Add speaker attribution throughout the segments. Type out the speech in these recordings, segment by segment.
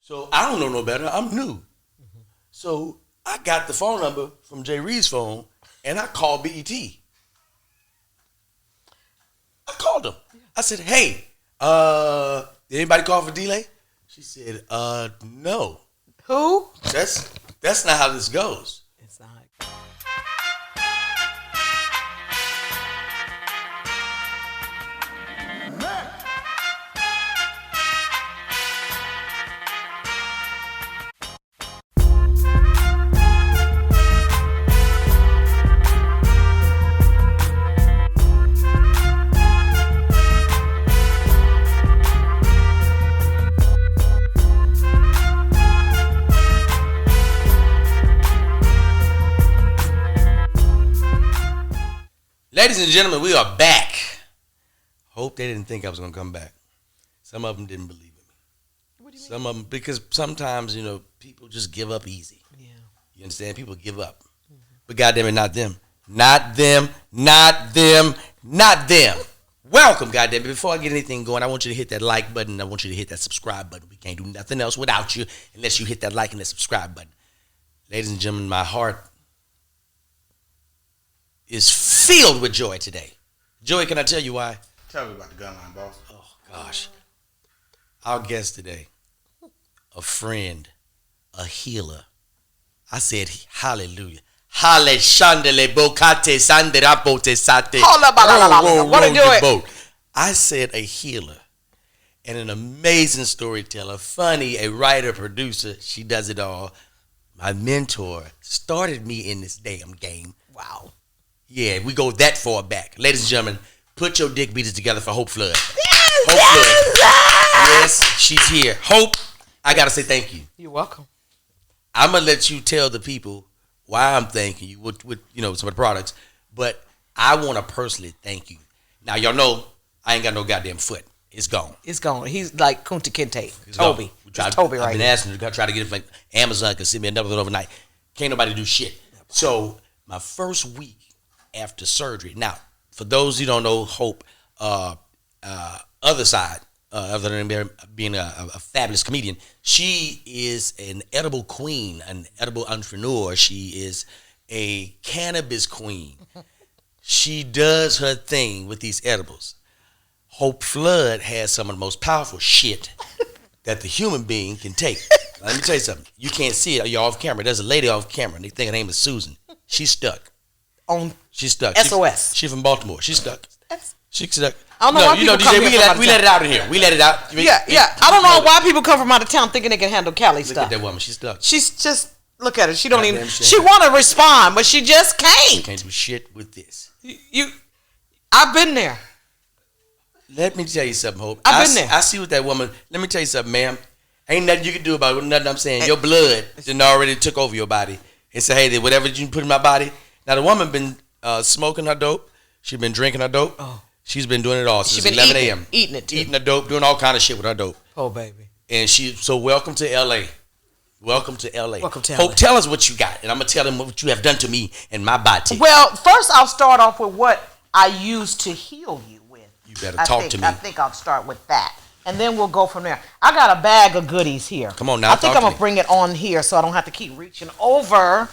Speaker 1: So I don't know no better. I'm new. So I got the phone number from Jay Reed's phone, and I called BET. I called them. I said, hey, did anybody call for delay? She said, no.
Speaker 2: Who?
Speaker 1: That's not how this goes.
Speaker 2: It's not.
Speaker 1: Ladies and gentlemen, we are back. Hope they didn't think I was going to come back. Some of them didn't believe in me.
Speaker 2: What do you mean?
Speaker 1: Some of them, because sometimes, people just give up easy.
Speaker 2: Yeah.
Speaker 1: You understand? People give up. Mm-hmm. But goddamn it, not them. Not them, not them, not them. Welcome, goddamn it. Before I get anything going, I want you to hit that like button. I want you to hit that subscribe button. We can't do nothing else without you unless you hit that like and that subscribe button. Ladies and gentlemen, my heart is filled with joy today. Joey, can I tell you why?
Speaker 3: Tell me about the gun line, boss.
Speaker 1: Oh, gosh. Our guest today, a friend, a healer. I said, hallelujah. Hale shandele bokate sanderapote sate.
Speaker 2: What do it?
Speaker 1: I said a healer and an amazing storyteller, funny, a writer, producer. She does it all. My mentor started me in this damn game.
Speaker 2: Wow.
Speaker 1: Yeah, we go that far back. Ladies and gentlemen, put your dick beaters together for Hope Flood.
Speaker 2: Yes,
Speaker 1: Hope Flood. Yes, she's here. Hope, I got to say thank you.
Speaker 2: You're welcome.
Speaker 1: I'm going to let you tell the people why I'm thanking you with some of the products, but I want to personally thank you. Now, y'all know I ain't got no goddamn foot. It's gone.
Speaker 2: It's gone. He's like Kunta Kinte. Toby. Toby right
Speaker 1: I've been asking to try to get it like Amazon can send me another one overnight. Can't nobody do shit. So my first week after surgery. Now, for those who don't know Hope, other side, other than being a fabulous comedian, she is an edible queen, an edible entrepreneur. She is a cannabis queen. She does her thing with these edibles. Hope Flood has some of the most powerful shit that the human being can take. Now, let me tell you something. You can't see it. You're off camera. There's a lady off camera, and they think her name is Susan. She's stuck. She's stuck.
Speaker 2: SOS.
Speaker 1: She's from Baltimore. She's stuck. She's stuck.
Speaker 2: I don't know why people come
Speaker 1: DJ, we let it out in here. We let it out.
Speaker 2: Yeah. I don't know why people come from out of town thinking they can handle Cali stuff.
Speaker 1: Look at that woman. She's stuck.
Speaker 2: She's just, look at her. She don't even,
Speaker 1: shame.
Speaker 2: she want to respond, but she just can't.
Speaker 1: Can't do shit with this.
Speaker 2: I've been there.
Speaker 1: Let me tell you something, Hope.
Speaker 2: I've been there.
Speaker 1: I see what that woman, let me tell you something, ma'am. Ain't nothing you can do about it. Nothing I'm saying. Your blood done already took over your body. And say, hey, whatever you put in my body. Now, the woman been smoking her dope. She's been drinking her dope.
Speaker 2: Oh.
Speaker 1: She's been doing it all since 11 a.m.
Speaker 2: Eating it too.
Speaker 1: Eating her dope, doing all kind of shit with her dope.
Speaker 2: Oh, baby.
Speaker 1: And so welcome to L.A. Welcome to L.A.
Speaker 2: Welcome to
Speaker 1: Hope,
Speaker 2: LA.
Speaker 1: tell us what you got. And I'm going to tell them what you have done to me and my body.
Speaker 2: Well, first I'll start off with what I use to heal you with.
Speaker 1: You better talk to me.
Speaker 2: I think I'll start with that. And then we'll go from there. I got a bag of goodies here.
Speaker 1: Come on now,
Speaker 2: I think I'm going to bring it on here so I don't have to keep reaching over.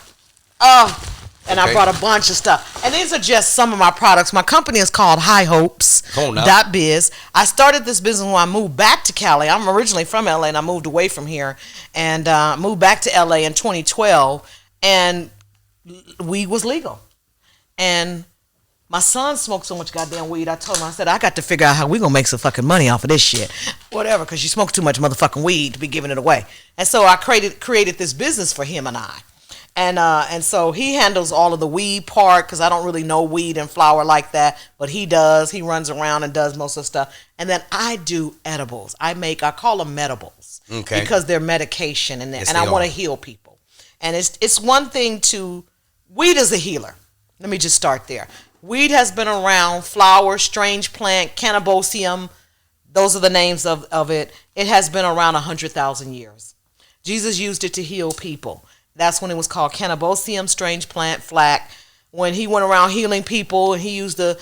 Speaker 2: And I brought a bunch of stuff. And these are just some of my products. My company is called High Hopes. .biz. I started this business when I moved back to Cali. I'm originally from LA and I moved away from here and moved back to LA in 2012. And weed was legal. And my son smoked so much goddamn weed. I told him, I said, I got to figure out how we gonna make some fucking money off of this shit. Whatever, because you smoke too much motherfucking weed to be giving it away. And so I created this business for him and I. And so he handles all of the weed part because I don't really know weed and flower like that, but he does. He runs around and does most of the stuff. And then I do edibles. I call them medibles because they're medication and I want to heal people. And it's one thing weed is a healer. Let me just start there. Weed has been around, flower, strange plant, cannabosium. Those are the names of it. It has been around 100,000 years. Jesus used it to heal people. That's when it was called cannabosium, strange plant, flack. When he went around healing people and he used the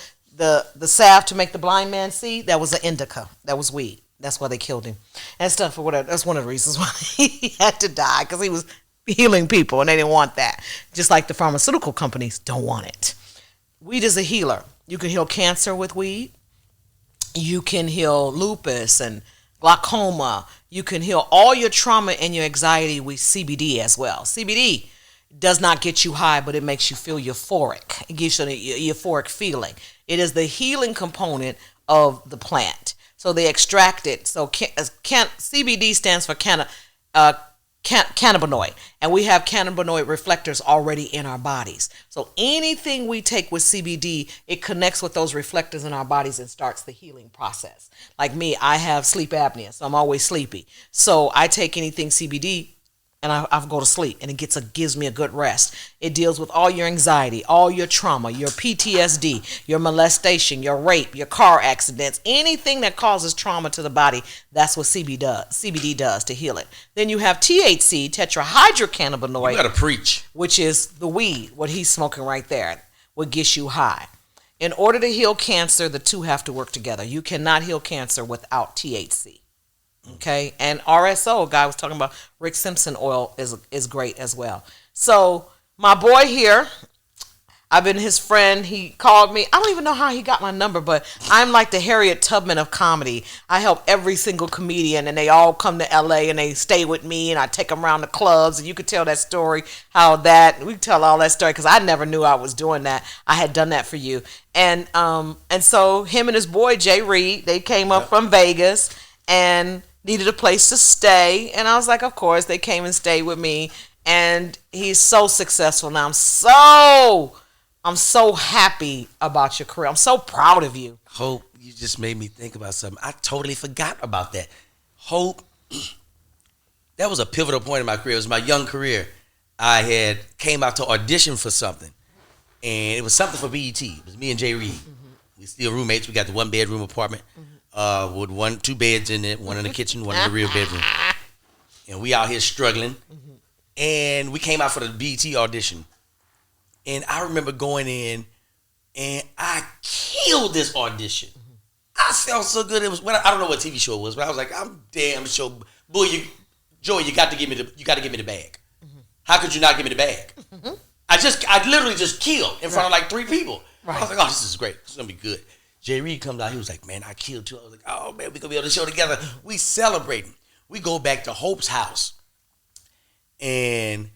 Speaker 2: salve to make the blind man see, that was an indica. That was weed. That's why they killed him and stuff for whatever. That's one of the reasons why he had to die, because he was healing people and they didn't want that. Just like the pharmaceutical companies don't want it. Weed is a healer. You can heal cancer with weed. You can heal lupus and glaucoma. You can heal all your trauma and your anxiety with CBD as well. CBD does not get you high, but it makes you feel euphoric. It gives you a euphoric feeling. It is the healing component of the plant. So they extract it. So CBD stands for cannabinoid, and we have cannabinoid reflectors already in our bodies. So anything we take with CBD, it connects with those reflectors in our bodies and starts the healing process. Like me, I have sleep apnea, so I'm always sleepy. So I take anything CBD and I go to sleep, and it gives me a good rest. It deals with all your anxiety, all your trauma, your PTSD, your molestation, your rape, your car accidents, anything that causes trauma to the body. That's what CBD does to heal it. Then you have THC, tetrahydrocannabinoid.
Speaker 1: You gotta preach.
Speaker 2: Which is the weed, what he's smoking right there, what gets you high. In order to heal cancer, the two have to work together. You cannot heal cancer without THC. Okay, and RSO, a guy was talking about, Rick Simpson oil is great as well. So my boy here, I've been his friend. He called me. I don't even know how he got my number, but I'm like the Harriet Tubman of comedy. I help every single comedian, and they all come to LA and they stay with me, and I take them around the clubs, and you could tell that story, we tell all that story, because I never knew I was doing that. I had done that for you. And so him and his boy, Jay Reed, they came up from Vegas and needed a place to stay, and I was like, of course. They came and stayed with me, and he's so successful now. I'm so happy about your career. I'm so proud of you.
Speaker 1: Hope, you just made me think about something. I totally forgot about that. Hope, that was a pivotal point in my career. It was my young career. I had came out to audition for something, and it was something for BET. It was me and Jay Reed. We still roommates. We got the 1-bedroom apartment. With 2 beds in it, one in the kitchen, one in the real bedroom. And we out here struggling. And we came out for the BET audition. And I remember going in, and I killed this audition. I felt so good. It was I don't know what TV show it was, but I was like, I'm damn sure. Boy, Joey, you got to give me the bag. How could you not give me the bag? I literally just killed in front of like 3 people. Right. I was like, oh, this is great. This is gonna be good. Jay Reed comes out. He was like, man, I killed too. I was like, oh, man, we're going to be on the show together. We celebrating. We go back to Hope's house. And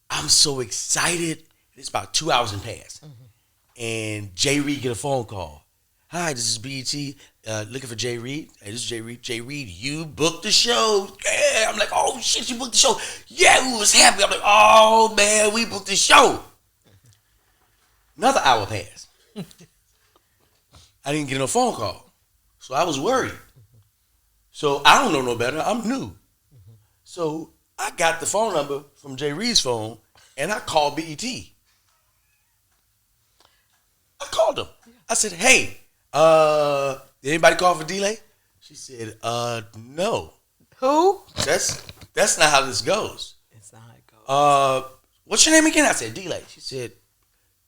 Speaker 1: I'm so excited. It's about 2 hours in past. And Jay Reed get a phone call. Hi, this is BET. Looking for Jay Reed. Hey, this is Jay Reed. Jay Reed, you booked the show. Yeah. I'm like, oh, shit, you booked the show. Yeah, we was happy. I'm like, oh, man, we booked the show. Another hour passed. I didn't get no phone call. So I was worried. So I don't know no better. I'm new. So I got the phone number from Jay Reed's phone, and I called BET. I called them. I said, hey, did anybody call for delay? She said, no.
Speaker 2: Who?
Speaker 1: That's not how this goes.
Speaker 2: It's not how it goes.
Speaker 1: What's your name again? I said, delay. She said,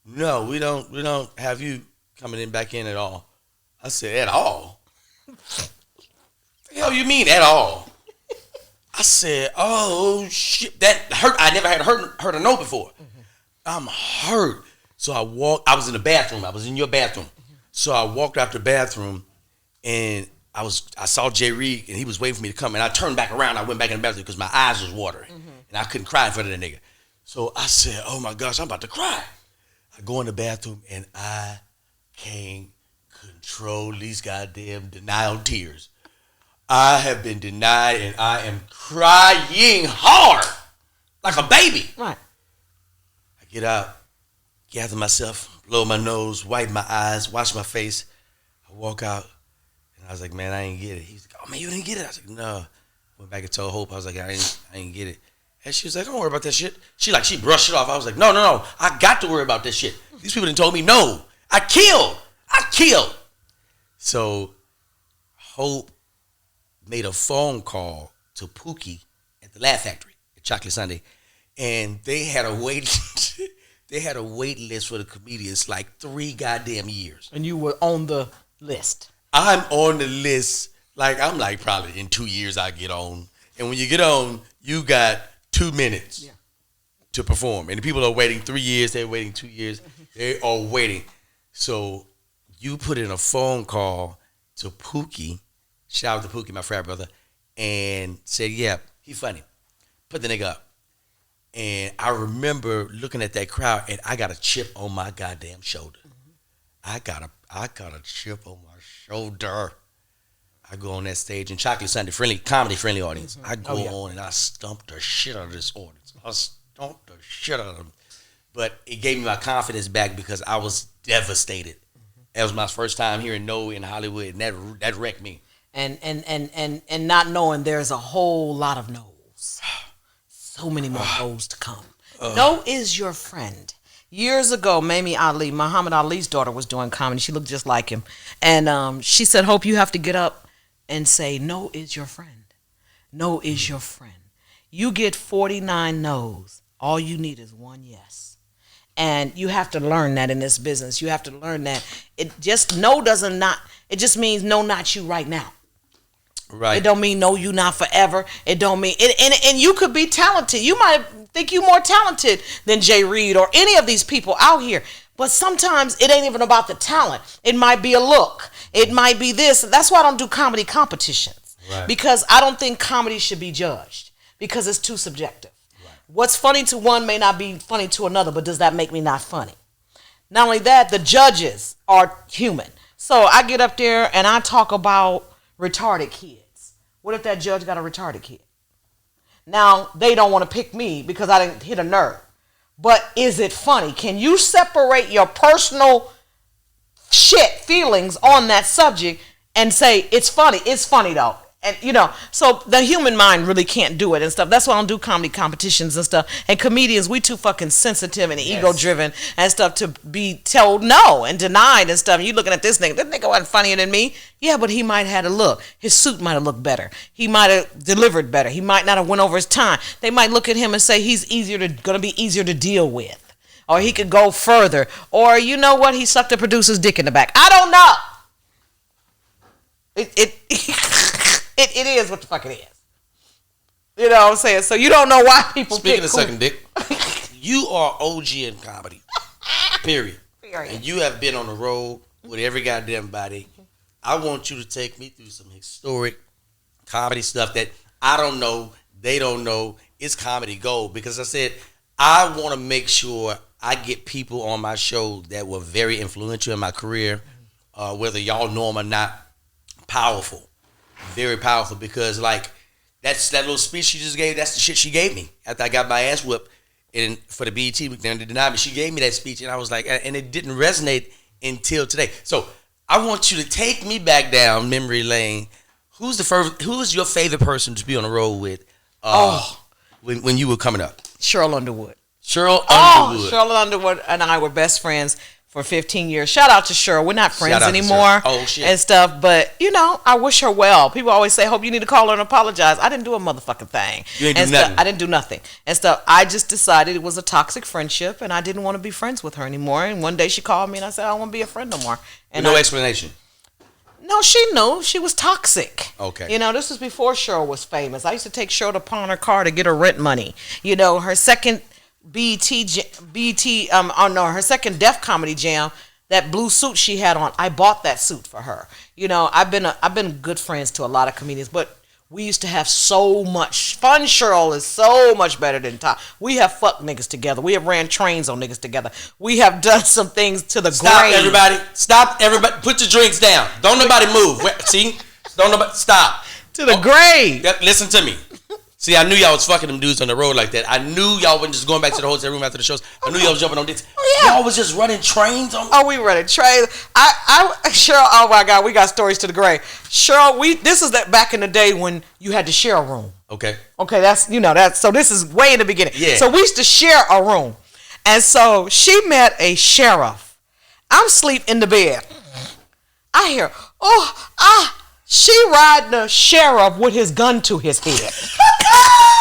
Speaker 1: no, we don't have you coming back in at all. I said, at all? What the hell you mean, at all? I said, oh, shit. That hurt. I never had heard a no before. I'm hurt. So I was in the bathroom. I was in your bathroom. So I walked out the bathroom, and I saw Jay Reed, and he was waiting for me to come. And I turned back around. I went back in the bathroom because my eyes was watering. And I couldn't cry in front of that nigga. So I said, oh, my gosh, I'm about to cry. I go in the bathroom, and I can't control these goddamn denial tears. I have been denied, and I am crying hard like a baby.
Speaker 2: Right.
Speaker 1: I get out, gather myself, blow my nose, wipe my eyes, wash my face. I walk out, and I was like, man, I ain't get it. He's like, oh, man, you didn't get it? I was like, no. Went back and told Hope. I was like, I ain't get it. And she was like, don't worry about that shit. She brushed it off. I was like, no. I got to worry about this shit. These people done told me no. I killed. So Hope made a phone call to Pookie at the Laugh Factory at Chocolate Sunday, and they had a wait list for the comedians like 3 goddamn years.
Speaker 2: And you were on the list.
Speaker 1: I'm on the list Like, I'm like, probably in 2 years I get on. And when you get on, you got 2 minutes to perform. And the people are waiting 3 years, they're waiting 2 years. They are waiting. So you put in a phone call to Pookie, shout out to Pookie, my frat brother, and said, yeah, he funny. Put the nigga up. And I remember looking at that crowd, and I got a chip on my goddamn shoulder. I got a chip on my shoulder. I go on that stage in Chocolate Sunday, comedy friendly audience. I go on and I stump the shit out of this audience. I stump the shit out of them. But it gave me my confidence back because I was devastated. That was my first time hearing no in Hollywood, and that wrecked me.
Speaker 2: And not knowing there's a whole lot of no's. So many more no's to come. No is your friend. Years ago, Mamie Ali, Muhammad Ali's daughter, was doing comedy. She looked just like him. And she said, Hope, you have to get up and say, no is your friend. No is your friend. You get 49 no's. All you need is one yes. And you have to learn that in this business. You have to learn that it just it just means no, not you right now.
Speaker 1: Right.
Speaker 2: It don't mean no, you not forever. It don't mean and you could be talented. You might think you more talented than Jay Reed or any of these people out here. But sometimes it ain't even about the talent. It might be a look. It might be this. That's why I don't do comedy competitions.
Speaker 1: Right.
Speaker 2: Because I don't think comedy should be judged. Because it's too subjective. Right. What's funny to one may not be funny to another, but does that make me not funny? Not only that, the judges are human. So I get up there and I talk about retarded kids. What if that judge got a retarded kid? Now, they don't want to pick me because I didn't hit a nerve. But is it funny? Can you separate your personal feelings on that subject and say, it's funny? It's funny, though. And, so the human mind really can't do it and stuff. That's why I don't do comedy competitions and stuff. And comedians, we too fucking sensitive and ego-driven and stuff to be told no and denied and stuff. And you looking at this nigga wasn't funnier than me. Yeah, but he might have had a look. His suit might have looked better. He might have delivered better. He might not have went over his time. They might look at him and say he's gonna be easier to deal with. Or he could go further. Or you know what? He sucked the producer's dick in the back. I don't know. It is what the fuck it is. You know what I'm saying? So you don't know why people
Speaker 1: Speaking of sucking dick, you are OG in comedy. Period. And you have been on the road with every goddamn body. I want you to take me through some historic comedy stuff that I don't know, they don't know. It's comedy gold. Because I said, I want to make sure I get people on my show that were very influential in my career, whether y'all know them or not. Powerful. Very powerful, because like that little speech she just gave, that's the shit she gave me after I got my ass whipped for the BET week. They denied me. She gave me that speech, and I was like, and it didn't resonate until today. So I want you to take me back down memory lane. Who is your favorite person to be on the road with? When you were coming up,
Speaker 2: Cheryl Underwood.
Speaker 1: Cheryl Underwood
Speaker 2: and I were best friends for 15 years. Shout out to Cheryl. We're not friends anymore and stuff, but I wish her well. People always say, Hope, you need to call her and apologize. I didn't do a motherfucking thing.
Speaker 1: You ain't do nothing.
Speaker 2: I didn't do nothing and stuff. I just decided it was a toxic friendship and I didn't want to be friends with her anymore. And one day she called me and I said, I don't want to be a friend no more. And
Speaker 1: no explanation.
Speaker 2: No, she knew. She was toxic.
Speaker 1: Okay.
Speaker 2: This was before Cheryl was famous. I used to take Cheryl to pawn her car to get her rent money. Her second her second Def Comedy Jam, that blue suit she had on, I bought that suit for her. I've been good friends to a lot of comedians, but we used to have so much fun. Cheryl is so much better than Tom. We have fucked niggas together. We have ran trains on niggas together. We have done some things to the grave.
Speaker 1: Stop, everybody. Put your drinks down. Don't nobody move. See? Don't nobody stop.
Speaker 2: To the grave.
Speaker 1: Listen to me. See, I knew y'all was fucking them dudes on the road like that. I knew y'all wasn't just going back to the hotel room after the shows. I knew y'all was jumping on dicks. Y'all was just running trains on.
Speaker 2: We running trains. Cheryl. Oh my God, we got stories to the grave. Cheryl, this is that back in the day when you had to share a room.
Speaker 1: Okay.
Speaker 2: That's so this is way in the beginning.
Speaker 1: Yeah.
Speaker 2: So we used to share a room, and so she met a sheriff. I'm asleep in the bed. I hear, she riding the sheriff with his gun to his head.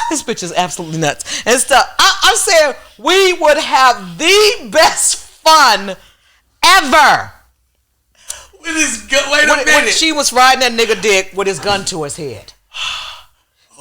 Speaker 2: This bitch is absolutely nuts and stuff. I'm saying we would have the best fun ever.
Speaker 1: With his gun. Wait a minute.
Speaker 2: When she was riding that nigga dick with his gun to his head.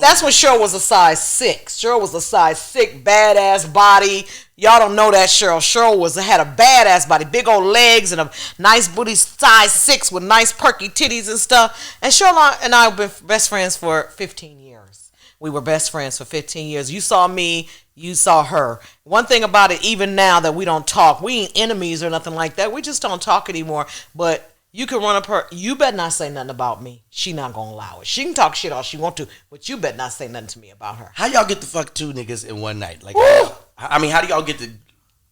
Speaker 2: That's when Cheryl was a size 6. Cheryl was a size 6, badass body. Y'all don't know that Cheryl. Cheryl had a badass body, big old legs and a nice booty, size 6 with nice perky titties and stuff. And Cheryl and I have been best friends for 15 years. We were best friends for 15 years. You saw me, you saw her. One thing about it, even now that we don't talk, we ain't enemies or nothing like that. We just don't talk anymore. But you can run up her. You better not say nothing about me. She not gonna allow it. She can talk shit all she want to, but you better not say nothing to me about her.
Speaker 1: How y'all get to fuck 2 niggas in one night? Like, I mean, how do y'all get to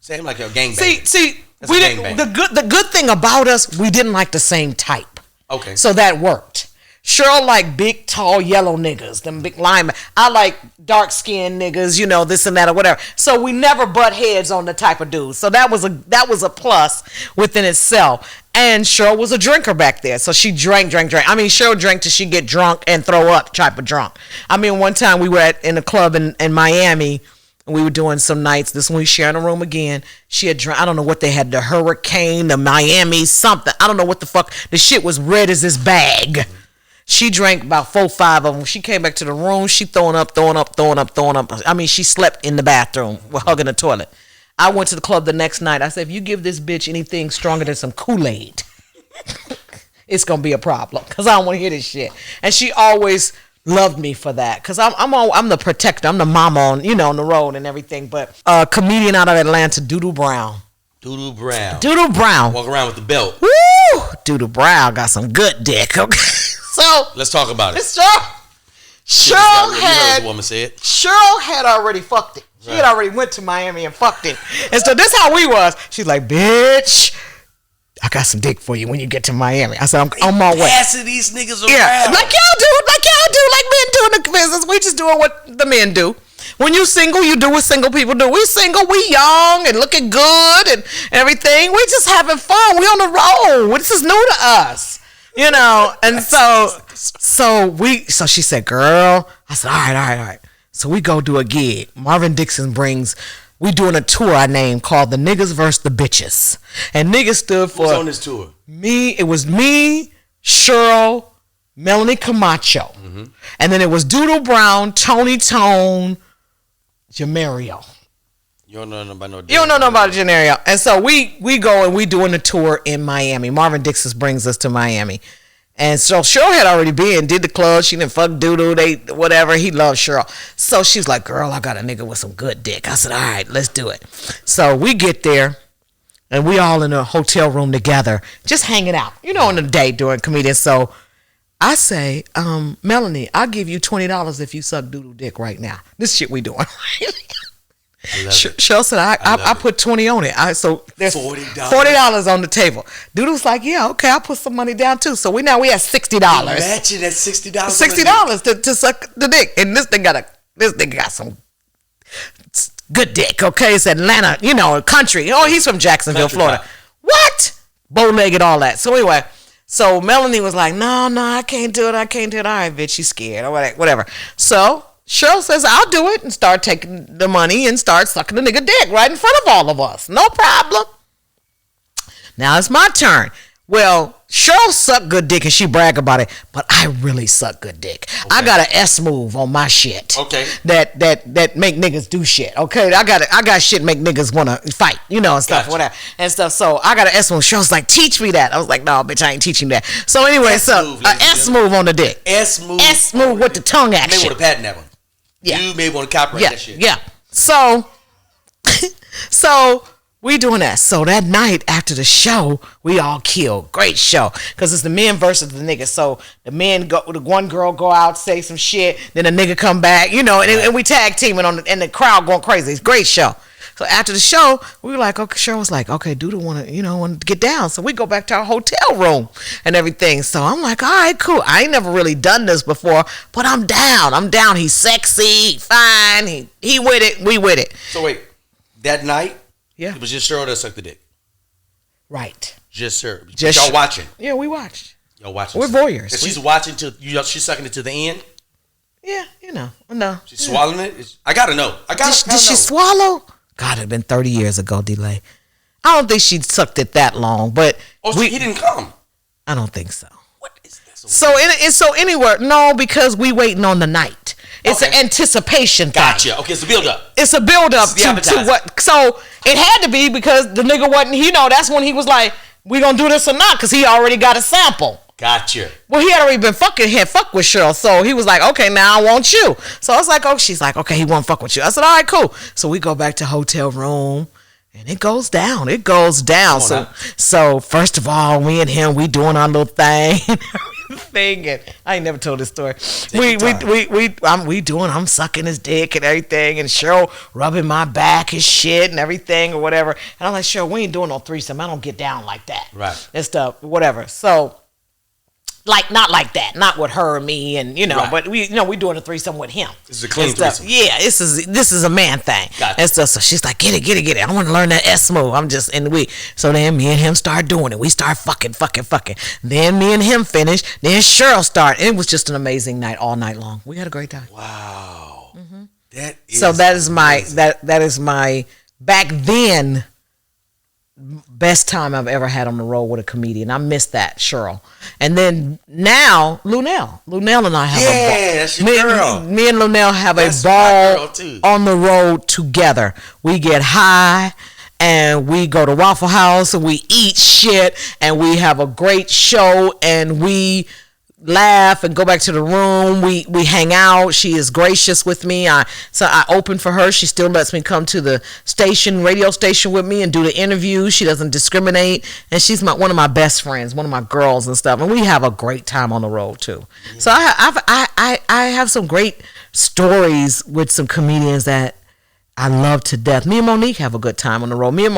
Speaker 1: say like a gangbang?
Speaker 2: See, we didn't. The good thing about us, we didn't like the same type.
Speaker 1: Okay,
Speaker 2: so that worked. Cheryl like big, tall, yellow niggas, them big linemen. I like dark skinned niggas, you know, this and that or whatever. So we never butt heads on the type of dudes. So that was a plus within itself. And Cheryl was a drinker back there, so she drank. I mean, Cheryl drank till she get drunk and throw up, type of drunk. I mean, one time we were in a club in Miami. We were doing some nights. This one we sharing a room again. She had drunk. I don't know what they had. The Hurricane, the Miami, something. I don't know what the fuck. The shit was red as this bag. She drank about 4, 5 of them. She came back to the room. She throwing up. I mean, she slept in the bathroom, hugging the toilet. I went to the club the next night. I said, if you give this bitch anything stronger than some Kool-Aid, it's going to be a problem because I don't want to hear this shit. And she always loved me for that because I'm the protector. I'm the mama on the road and everything. But a comedian out of Atlanta, Doodoo Brown.
Speaker 1: Doodoo Brown. Walk around with the belt.
Speaker 2: Woo! Doodoo Brown got some good dick. Okay. So
Speaker 1: let's talk about it.
Speaker 2: Cheryl had already fucked it. She had already went to Miami and fucked it. And so this how we was. She's like, bitch, I got some dick for you when you get to Miami. I said, I'm on my way.
Speaker 1: Passing these niggas around.
Speaker 2: Yeah, like y'all do, like men do in the business. We just doing what the men do. When you single, you do what single people do. We single, we young and looking good and everything. We just having fun. We on the road. This is new to us. And so she said, girl, I said, all right. So we go do a gig. Marvin Dixon we doing a tour I named called The Niggas vs. the Bitches. And niggas stood for.
Speaker 1: Who's on this tour?
Speaker 2: It was me, Cheryl, Melanie Camacho. Mm-hmm. And then it was Doodoo Brown, Tony Tone, Jamario.
Speaker 1: You don't know nothing about
Speaker 2: You don't know nothing about Jamario. And so we go and we doing a tour in Miami. Marvin Dixon brings us to Miami. And so Cheryl had already did the club. She didn't fuck Doodoo, whatever. He loved Cheryl. So she's like, girl, I got a nigga with some good dick. I said, all right, let's do it. So we get there, and we all in a hotel room together, just hanging out, on the day doing comedian. So I say, Melanie, I'll give you $20 if you suck Doodoo dick right now. This shit we doing. Cheryl said, I put 20 on it. So there's $40 on the table. Doodoo's like, yeah, okay, I'll put some money down too. So we have $60.
Speaker 1: Imagine that $60.
Speaker 2: $60 to suck the dick. And this thing got some good dick, okay? It's Atlanta, country. Oh, he's from Jacksonville, Florida. What? Bow-legged, all that. So anyway, so Melanie was like, no, I can't do it. All right, bitch, she's scared or whatever. So Cheryl says, I'll do it, and start taking the money and start sucking the nigga dick right in front of all of us. No problem. Now it's my turn. Well, Cheryl sucked good dick and she brag about it, but I really suck good dick. Okay. I got an S move on my shit.
Speaker 1: Okay.
Speaker 2: That make niggas do shit. Okay. I got shit make niggas wanna fight, and stuff, gotcha. Whatever. And stuff. So I got an S move. Cheryl's like, teach me that. I was like, no, bitch, I ain't teaching that. So anyway, S move on the dick.
Speaker 1: S move
Speaker 2: with the tongue action.
Speaker 1: You may want to patent that one.
Speaker 2: Yeah.
Speaker 1: You may want to copyright that shit.
Speaker 2: Yeah. So we doing that. So that night after the show, we all killed. Great show. Because it's the men versus the niggas. So the one girl go out, say some shit, then the nigga come back, and we tag teaming and the crowd going crazy. It's a great show. So after the show, we were like, okay, Cheryl was like, okay, Doodoo want to get down. So we go back to our hotel room and everything. So I'm like, all right, cool. I ain't never really done this before, but I'm down. He's sexy, fine. He with it, we with it.
Speaker 1: So wait, that night,
Speaker 2: yeah,
Speaker 1: it was just Cheryl that sucked the dick.
Speaker 2: Right.
Speaker 1: Just her. Y'all watching.
Speaker 2: Yeah, we watched.
Speaker 1: Y'all watching.
Speaker 2: We're voyeurs.
Speaker 1: And she's watching she's sucking it to the end?
Speaker 2: Yeah, no.
Speaker 1: She's swallowing it? I gotta know.
Speaker 2: Did she swallow? God, it had been 30 years ago, delay. I don't think she sucked it that long, but
Speaker 1: he didn't come.
Speaker 2: I don't think so.
Speaker 1: What is that?
Speaker 2: So anywhere, no, because we waiting on the night. It's an anticipation thing.
Speaker 1: Gotcha. Okay, it's a build up.
Speaker 2: It's a build up to what. So it had to be because the nigga wasn't. That's when he was like, "We gonna do this or not?" Because he already got a sample.
Speaker 1: Gotcha.
Speaker 2: Well, he had already been fucked with Cheryl, so he was like, "Okay, now I want you." So I was like, "Oh," she's like, "Okay, he won't fuck with you." I said, "All right, cool." So we go back to hotel room. And it goes down. It goes down. So first of all, me and him, we doing our little thing. And I ain't never told this story. I'm sucking his dick and everything, and Cheryl rubbing my back and shit and everything or whatever. And I'm like, Cheryl, we ain't doing no threesome. I don't get down like that.
Speaker 1: Right.
Speaker 2: And stuff, whatever. So, not like that, not with her and me, and right. But we doing a threesome with him.
Speaker 1: This is a clean threesome.
Speaker 2: Yeah, this is a man thing.
Speaker 1: Gotcha.
Speaker 2: And stuff. So she's like, get it. I want to learn that S move. I'm just in the week. So then me and him start doing it. We start fucking. Then me and him finish. Then Cheryl start. It was just an amazing night all night long. We had a great time.
Speaker 1: Wow. Mm-hmm.
Speaker 2: That is my back then best time I've ever had on the road with a comedian. I missed that, Cheryl. And then now, Lunell and I have a ball.
Speaker 1: That's your girl.
Speaker 2: Me and Lunell have that's a ball on the road together. We get high and we go to Waffle House and we eat shit and we have a great show and we laugh and go back to the room. We hang out. She is gracious with me. So I open for her. She still lets me come to the radio station with me and do the interview. She doesn't discriminate, and she's one of my best friends, one of my girls and stuff. And we have a great time on the road too. Yeah. So I have some great stories with some comedians that I love to death. Me and Monique have a good time on the road. Me and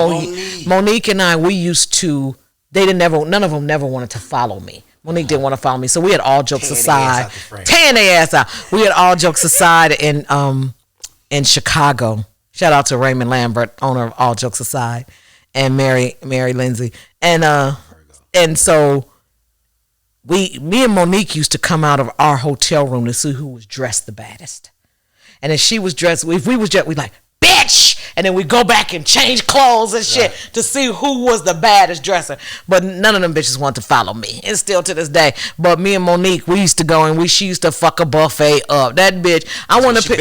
Speaker 2: Monique and I, we used to. None of them never wanted to follow me. Monique didn't want to follow me, so we had all jokes aside. Tearing their ass out. We had all jokes aside in Chicago. Shout out to Raymond Lambert, owner of All Jokes Aside, and Mary Lindsay, and so me and Monique used to come out of our hotel room to see who was dressed the baddest, and if she was dressed, if we was dressed, we like bitch. And then we go back and change clothes and shit to see who was the baddest dresser. But none of them bitches want to follow me. And still to this day. But me and Monique, we used to go and she used to fuck a buffet up. That bitch.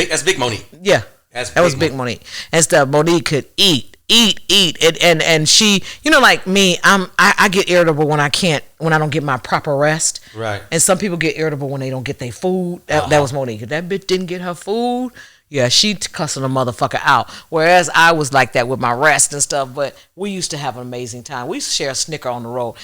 Speaker 1: That's Big Monique.
Speaker 2: Yeah. That was Big Monique. And stuff. Monique could eat. And she, like me, I get irritable when I don't get my proper rest.
Speaker 1: Right.
Speaker 2: And some people get irritable when they don't get their food. That was Monique. If that bitch didn't get her food, yeah, she cussing a motherfucker out. Whereas I was like that with my rest and stuff, but we used to have an amazing time. We used to share a Snicker on the road.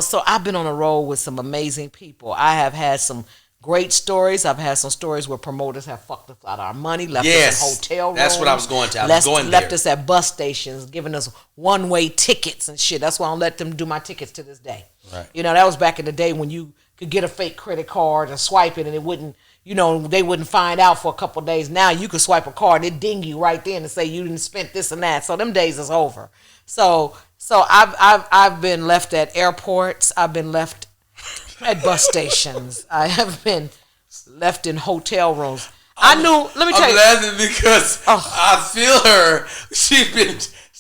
Speaker 2: So I've been on the road with some amazing people. I have had some great stories. I've had some stories where promoters have fucked us out of our money, left us in hotel rooms.
Speaker 1: That's what I was going to.
Speaker 2: Left us at bus stations, giving us one-way tickets and shit. That's why I don't let them do my tickets to this day.
Speaker 1: Right.
Speaker 2: That was back in the day when you could get a fake credit card and swipe it and it wouldn't, they wouldn't find out for a couple of days. Now you can swipe a card, it ding you right then and say you didn't spend this and that. So them days is over. So I've been left at airports. I've been left at bus stations. I have been left in hotel rooms. Let me tell you.
Speaker 1: I'm laughing because I feel her.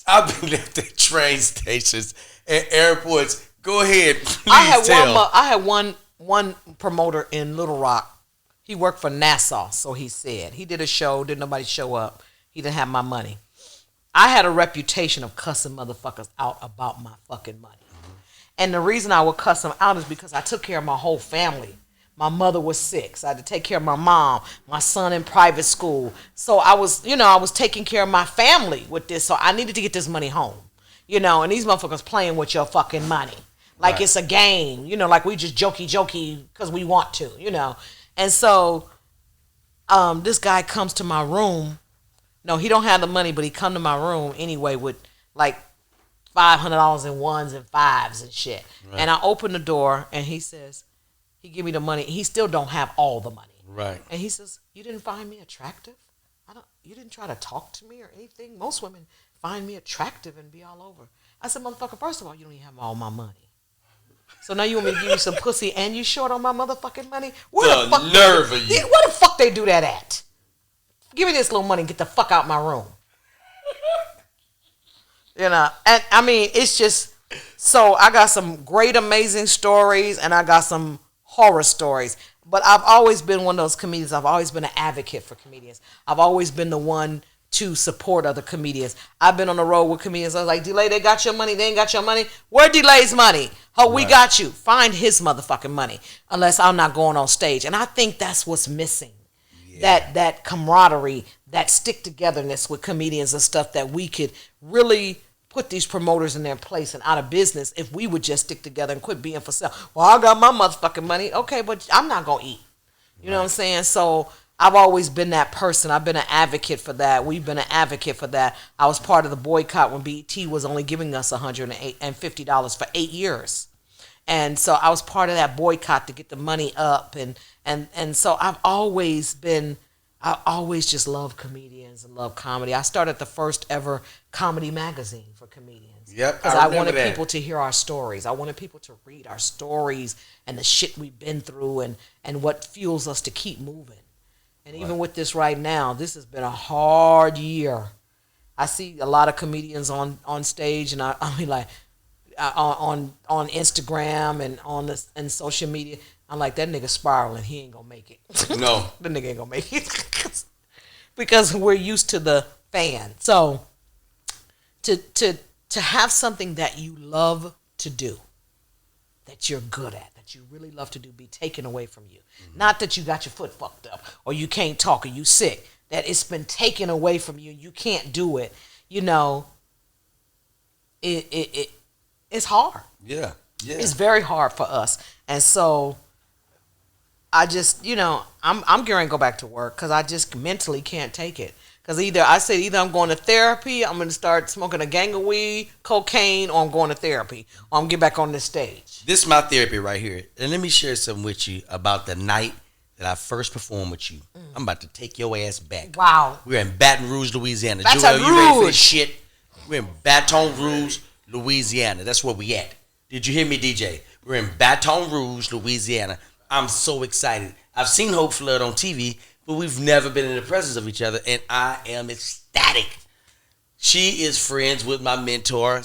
Speaker 1: I've been left at train stations and airports. Go ahead, please tell.
Speaker 2: I had one promoter in Little Rock. He worked for Nassau, so he said. He did a show, didn't nobody show up. He didn't have my money. I had a reputation of cussing motherfuckers out about my fucking money. Mm-hmm. And the reason I would cuss them out is because I took care of my whole family. My mother was sick, so I had to take care of my mom, my son in private school. So I was taking care of my family with this, so I needed to get this money home. And these motherfuckers playing with your fucking money. Like It's a game, like we just jokey because we want to, And so this guy comes to my room. No, he don't have the money, but he come to my room anyway with like $500 in ones and fives and shit. Right. And I open the door and he says, he give me the money. He still don't have all the money.
Speaker 1: Right.
Speaker 2: And he says, you didn't find me attractive? You didn't try to talk to me or anything? Most women find me attractive and be all over. I said, motherfucker, first of all, you don't even have all my money. So now you want me to give you some pussy and you short on my motherfucking money? Where the fuck
Speaker 1: nerve of you.
Speaker 2: Where the fuck they do that at? Give me this little money and get the fuck out my room. And I mean, it's just, So I got some great, amazing stories, and I got some horror stories. But I've always been one of those comedians. I've always been an advocate for comedians. I've always been the one to support other comedians. I've been on the road with comedians. I was like, Delay, they got your money. They ain't got your money. Where Delay's money? Oh, we got you. Find his motherfucking money. Unless I'm not going on stage. And I think that's what's missing. Yeah. That camaraderie, that stick togetherness with comedians and stuff that we could really put these promoters in their place and out of business if we would just stick together and quit being for sale. Well, I got my motherfucking money. Okay, but I'm not going to eat. You know what I'm saying? So I've always been that person. I've been an advocate for that. We've been an advocate for that. I was part of the boycott when BET was only giving us $150 for 8 years. And so I was part of that boycott to get the money up. And so I always just love comedians and love comedy. I started the first ever comedy magazine for comedians.
Speaker 1: Yep,
Speaker 2: because I wanted people to hear our stories. I wanted people to read our stories and the shit we've been through and what fuels us to keep moving. And even with this right now, this has been a hard year. I see a lot of comedians on stage, and I mean, like, on Instagram and social media. I'm like, that nigga spiraling. He ain't gonna make it.
Speaker 1: No,
Speaker 2: the nigga ain't gonna make it because we're used to the fan. So to have something that you love to do, that you're good at, that you really love to do, be taken away from you. Mm-hmm. Not that you got your foot fucked up or you can't talk or you sick. That it's been taken away from you. You can't do it. You know, it's hard.
Speaker 1: Yeah.
Speaker 2: It's very hard for us, and so I just, I'm going to go back to work because I just mentally can't take it. Because either I'm going to therapy, I'm going to start smoking a gang of weed, cocaine, or I'm going to therapy, or I'm going to get back on this stage.
Speaker 1: This is my therapy right here. And let me share something with you about the night that I first performed with you. I'm about to take your ass back.
Speaker 2: Wow.
Speaker 1: We're in Baton Rouge, Louisiana.
Speaker 2: Baton
Speaker 1: Joel, you ready for
Speaker 2: Rouge.
Speaker 1: this shit? We're in Baton Rouge, Louisiana. That's where we at. Did you hear me, DJ? We're in Baton Rouge, Louisiana. I'm so excited. I've seen Hope Flood on TV, but we've never been in the presence of each other, and I am ecstatic. She is friends with my mentor,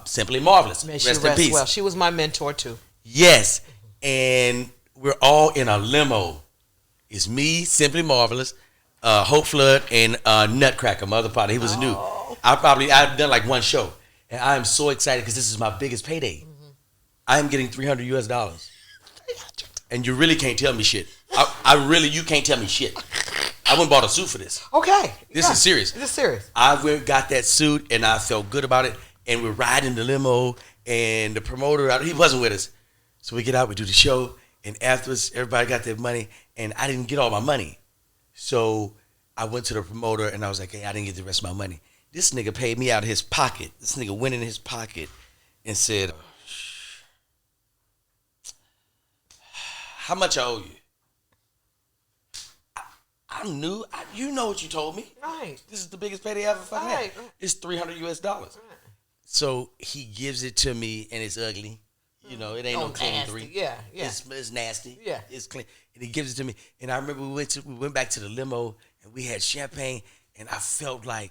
Speaker 1: Simply Marvelous.
Speaker 2: May she rest in peace. Well, she was my mentor too.
Speaker 1: Yes, and we're all in a limo. It's me, Simply Marvelous, Hope Flood, and Nutcracker, my other partner. He was new. I've done like one show, and I am so excited because this is my biggest payday. Mm-hmm. I am getting $300 US. And you really can't tell me shit. You can't tell me shit. I went and bought a suit for this.
Speaker 2: Okay.
Speaker 1: This is serious.
Speaker 2: This is serious.
Speaker 1: I went and got that suit, and I felt good about it. And we're riding the limo, and the promoter, he wasn't with us. So we get out, we do the show, and afterwards, everybody got their money, and I didn't get all my money. So I went to the promoter, and I was like, hey, I didn't get the rest of my money. This nigga paid me out of his pocket. This nigga went in his pocket and said, how much I owe you? I'm new. You know what you told me.
Speaker 2: Right.
Speaker 1: This is the biggest payday I ever fucking had. It's $300 US. Right. So he gives it to me, and it's ugly. You know, it ain't no clean three.
Speaker 2: Yeah.
Speaker 1: It's nasty.
Speaker 2: Yeah.
Speaker 1: It's clean. And he gives it to me. And I remember we went back to the limo, and we had champagne, and I felt like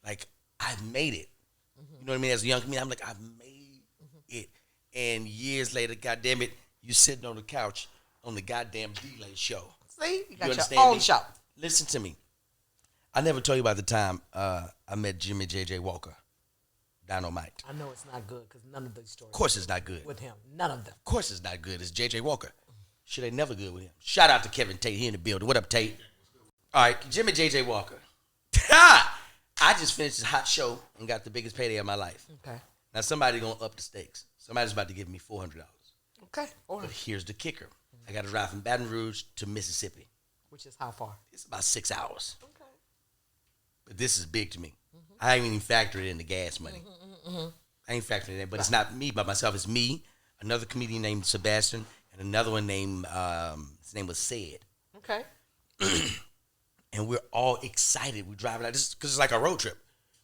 Speaker 1: I made it. Mm-hmm. You know what I mean? As a young comedian, I'm like, I made it. And years later, goddamn it, you sitting on the couch on the goddamn Delay show.
Speaker 2: See? You got your own show.
Speaker 1: Listen to me. I never told you about the time I met Jimmy J.J. Walker, Dynamite.
Speaker 2: I know it's not good because none of these stories.
Speaker 1: Of course it's not good.
Speaker 2: With him. None of them.
Speaker 1: Of course it's not good. It's J.J. Walker. Shit ain't never good with him. Shout out to Kevin Tate. He in the building. What up, Tate? All right, Jimmy J.J. Walker. I just finished this hot show and got the biggest payday of my life.
Speaker 2: Okay.
Speaker 1: Now somebody gonna up the stakes. Somebody's about to give me $400.
Speaker 2: Okay.
Speaker 1: But here's the kicker. I got to drive from Baton Rouge to Mississippi.
Speaker 2: Which is how far?
Speaker 1: It's about 6 hours.
Speaker 2: Okay.
Speaker 1: But this is big to me. Mm-hmm. I ain't even factored in the gas money. I ain't factoring in, but it's not me by myself. It's me, another comedian named Sebastian, and another one named, his name was Said.
Speaker 2: Okay.
Speaker 1: And we're all excited. We're driving out this because it's like a road trip.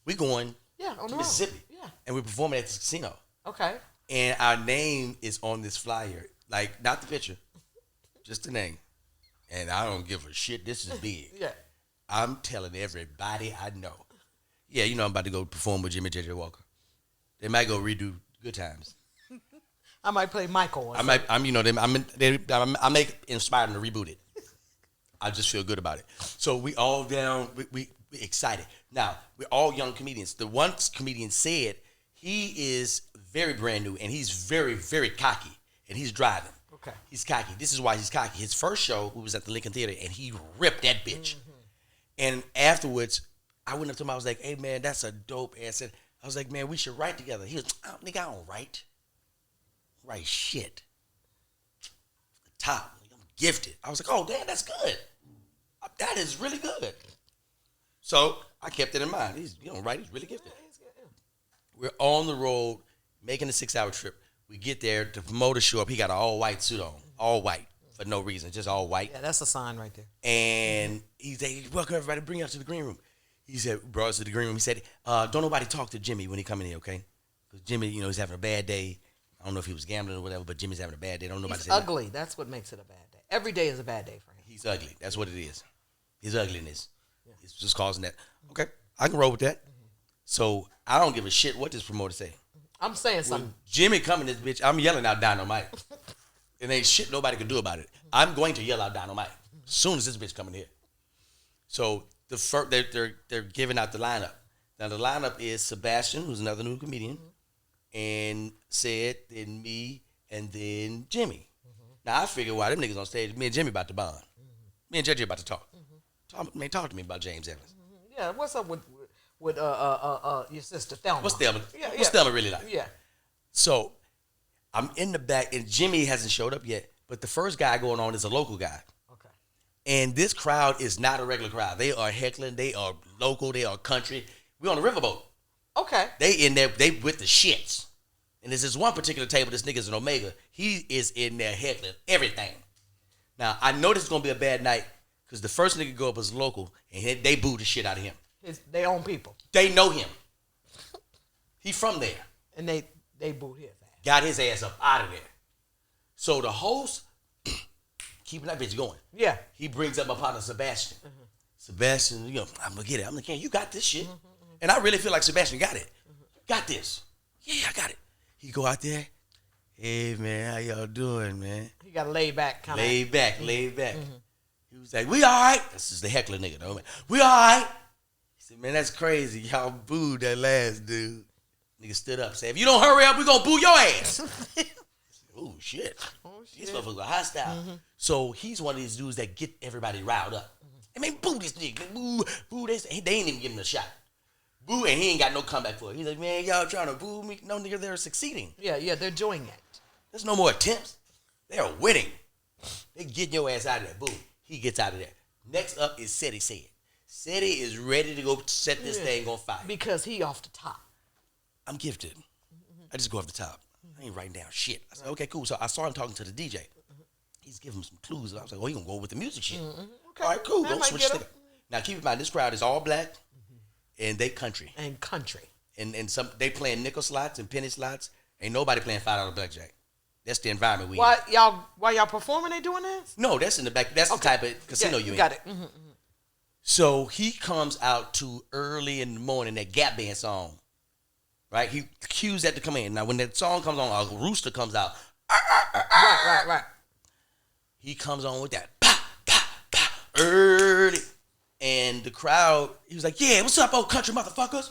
Speaker 1: We're going to Mississippi. Yeah. And we're performing at this casino.
Speaker 2: Okay.
Speaker 1: And our name is on this flyer. Like, not the picture, just the name. And I don't give a shit. This is big.
Speaker 2: Yeah.
Speaker 1: I'm telling everybody I know. Yeah, you know I'm about to go perform with Jimmy J.J. Walker. They might go redo Good times.
Speaker 2: I might play Michael.
Speaker 1: I may inspire them to reboot it. I just feel good about it. So we all down, we excited. Now, we're all young comedians. The one comedian said he is very brand new and he's very, very cocky and he's driving.
Speaker 2: Okay.
Speaker 1: He's cocky. This is why he's cocky. His first show, we was at the Lincoln Theater and he ripped that bitch. Mm-hmm. And afterwards, I went up to him, I was like, hey man, that's a dope ass. I was like, man, we should write together. He was, oh, nigga, I don't write. Write shit. The top. I'm gifted. I was like, oh damn, that's good. That is really good. So I kept it in mind. He's really gifted. We're on the road, making a 6-hour trip. We get there, the promoter show up. He got an all-white suit on. All white. For no reason. Just all white.
Speaker 2: Yeah, that's a sign right there.
Speaker 1: And he's like, welcome everybody, bring you up to the green room. He said, brought us to the green room. He said, don't nobody talk to Jimmy when he come in here, okay? Because Jimmy, he's having a bad day. I don't know if he was gambling or whatever, but Jimmy's having a bad day. Don't nobody
Speaker 2: say ugly. That. That's what makes it a bad day. Every day is a bad day for him.
Speaker 1: He's ugly. That's what it is. His ugliness. Yeah. It's just causing that. Okay, I can roll with that. Mm-hmm. So I don't give a shit what this promoter say.
Speaker 2: I'm saying something.
Speaker 1: Jimmy coming this bitch, I'm yelling out Dynamite. And ain't shit nobody can do about it. I'm going to yell out Dynamite as soon as this bitch coming here. So they're giving out the lineup. Now the lineup is Sebastian, who's another new comedian, and Sid, then me, and then Jimmy. Now I figure while them niggas on stage, me and Jimmy about to bond. Me and Judge about to talk. Talk to me about James Evans.
Speaker 2: Yeah, what's up with your sister Thelma?
Speaker 1: What's Thelma? What's Thelma really like?
Speaker 2: Yeah.
Speaker 1: So I'm in the back, and Jimmy hasn't showed up yet, but the first guy going on is a local guy.
Speaker 2: Okay.
Speaker 1: And this crowd is not a regular crowd. They are heckling. They are local. They are country. We're on the riverboat.
Speaker 2: Okay.
Speaker 1: They in there. They with the shits. And there's this one particular table. This nigga's an Omega. He is in there heckling everything. Now I know this is gonna be a bad night because the first nigga go up was local, and they booed the shit out of him.
Speaker 2: They own people.
Speaker 1: They know him. He from there.
Speaker 2: And they booed his ass.
Speaker 1: Got his ass up out of there. So the host, keeping that bitch going.
Speaker 2: Yeah.
Speaker 1: He brings up my partner Sebastian. Mm-hmm. Sebastian, I'm gonna get it. I'm like, yeah, you got this shit. Mm-hmm. And I really feel like Sebastian got it. Mm-hmm. Got this. Yeah, I got it. He go out there. Hey man, how y'all doing, man?
Speaker 2: He got a laid back kind of.
Speaker 1: Laid back. Mm-hmm. He was like, we all right. This is the heckler nigga though, man. We all right. He said, man, that's crazy. Y'all booed that last dude. Nigga stood up, said, if you don't hurry up, we gonna boo your ass. Oh shit. These motherfuckers are hostile. Mm-hmm. So he's one of these dudes that get everybody riled up. Mm-hmm. I mean, boo this nigga. Boo this. They ain't even giving him a shot. Boo, and he ain't got no comeback for it. He's like, man, y'all trying to boo me? No, nigga, they're succeeding.
Speaker 2: Yeah, they're doing it.
Speaker 1: There's no more attempts. They're winning. They getting your ass out of there. Boom. He gets out of there. Next up is Seti Said. Seti is ready to go set this thing on fire.
Speaker 2: Because he off the top.
Speaker 1: I'm gifted. I just go off the top. I ain't writing down shit. I said, okay, cool. So I saw him talking to the DJ. He's giving him some clues. I was like, oh, he gonna go with the music shit. Okay. All right, cool. Don't switch it up. Now keep in mind, this crowd is all black and they country.
Speaker 2: And country.
Speaker 1: And some they playing nickel slots and penny slots. Ain't nobody playing $5 blackjack. That's the environment we in.
Speaker 2: While y'all performing, they doing this?
Speaker 1: No, that's in the back. That's the type of casino you in.
Speaker 2: Got it.
Speaker 1: So he comes out too early in the morning, that Gap Band song. Right? He cues that to come in. Now, when that song comes on, a rooster comes out.
Speaker 2: Right.
Speaker 1: He comes on with that early. And the crowd, he was like, yeah, what's up, old country motherfuckers?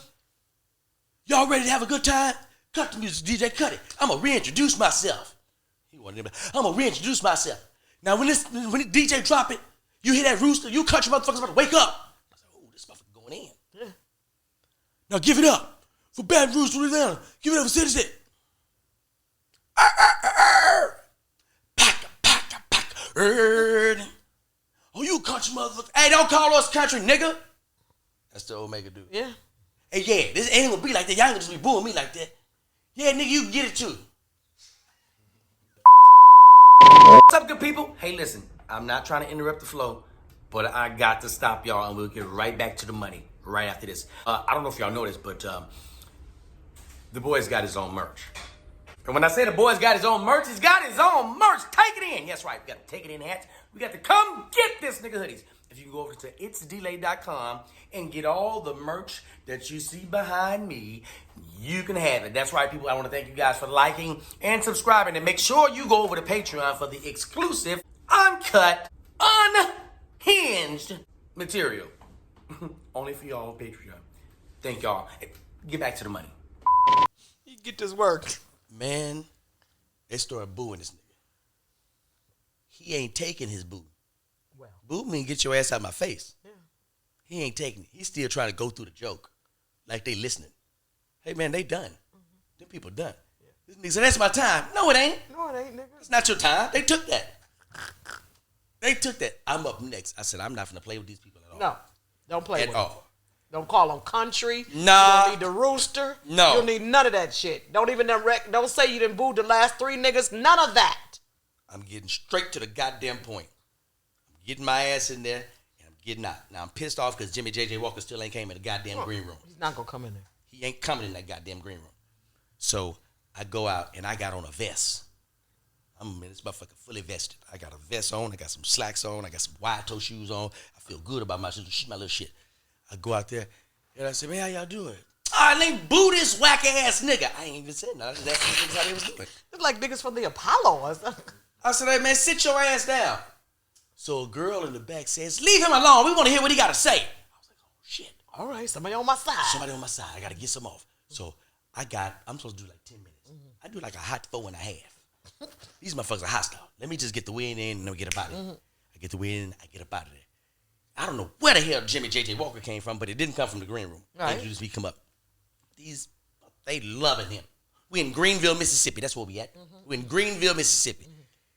Speaker 1: Y'all ready to have a good time? Cut the music, DJ, cut it. I'm going to reintroduce myself. I'm going to reintroduce myself. Now, when the DJ drop it, you hear that rooster, you country motherfuckers about to wake up. I said, oh, this motherfucker going in. Yeah. Now, give it up. For Baton Rouge, Louisiana. Give it up for City. Pack. Oh, you country motherfucker. Hey, don't call us country, nigga. That's the Omega dude.
Speaker 2: Yeah.
Speaker 1: Hey, yeah, this ain't gonna be like that. Y'all ain't gonna just be booing me like that. Yeah, nigga, you can get it too. What's up, good people? Hey, listen, I'm not trying to interrupt the flow, but I got to stop y'all, and we'll get right back to the money right after this. I don't know if y'all know this, but the boy's got his own merch. And when I say the boy's got his own merch, he's got his own merch. Take it in. That's right. We got to take it in hats. We got to come get this nigga hoodies. If if you can go over to itsdelay.com and get all the merch that you see behind me, you can have it. That's right, people. I want to thank you guys for liking and subscribing. And make sure you go over to Patreon for the exclusive, uncut, unhinged material. Only for y'all on Patreon. Thank y'all. Get back to the money.
Speaker 2: You get this work.
Speaker 1: Man, they started booing this nigga. He ain't taking his boo.
Speaker 2: Well,
Speaker 1: boo mean get your ass out of my face.
Speaker 2: Yeah.
Speaker 1: He ain't taking it. He's still trying to go through the joke. Like they listening. Hey man, they done. Them people done. Yeah. This nigga said, that's my time. No, it ain't.
Speaker 2: No, it ain't, nigga.
Speaker 1: It's not your time. They took that. They took that. I'm up next. I said, I'm not gonna play with these people at all.
Speaker 2: No, don't play
Speaker 1: at
Speaker 2: with
Speaker 1: all.
Speaker 2: them. Don't call them country.
Speaker 1: Nah.
Speaker 2: You don't need the rooster.
Speaker 1: No.
Speaker 2: You don't need none of that shit. Don't even don't say you done booed the last 3 niggas. None of that.
Speaker 1: I'm getting straight to the goddamn point. I'm getting my ass in there and I'm getting out. Now I'm pissed off because Jimmy J.J. Walker still ain't came in the goddamn green room.
Speaker 2: He's not gonna come in there.
Speaker 1: He ain't coming in that goddamn green room. So I go out and I got on a vest. I'm in this motherfucker fully vested. I got a vest on. I got some slacks on. I got some wide toe shoes on. I feel good about my little shit. I go out there and I say, man, how y'all doing? Ah, they boo this whack ass nigga. I ain't even said nothing. That's how they was doing.
Speaker 2: It's like niggas from the Apollo or something.
Speaker 1: I said, hey man, sit your ass down. So a girl in the back says, leave him alone. We want to hear what he got to say. I was like, oh shit.
Speaker 2: All right, somebody on my side.
Speaker 1: Somebody on my side. I got to get some off. So I'm supposed to do like 10 minutes. I do like a hot 4.5. These motherfuckers are hostile. Let me just get the win in and then we get up out of there. I get the win in, I get up out of there. I don't know where the hell Jimmy J.J. Walker came from, but it didn't come from the green room.
Speaker 2: Right.
Speaker 1: They just come up. They loving him. We in Greenville, Mississippi. That's where we at. We in Greenville, Mississippi.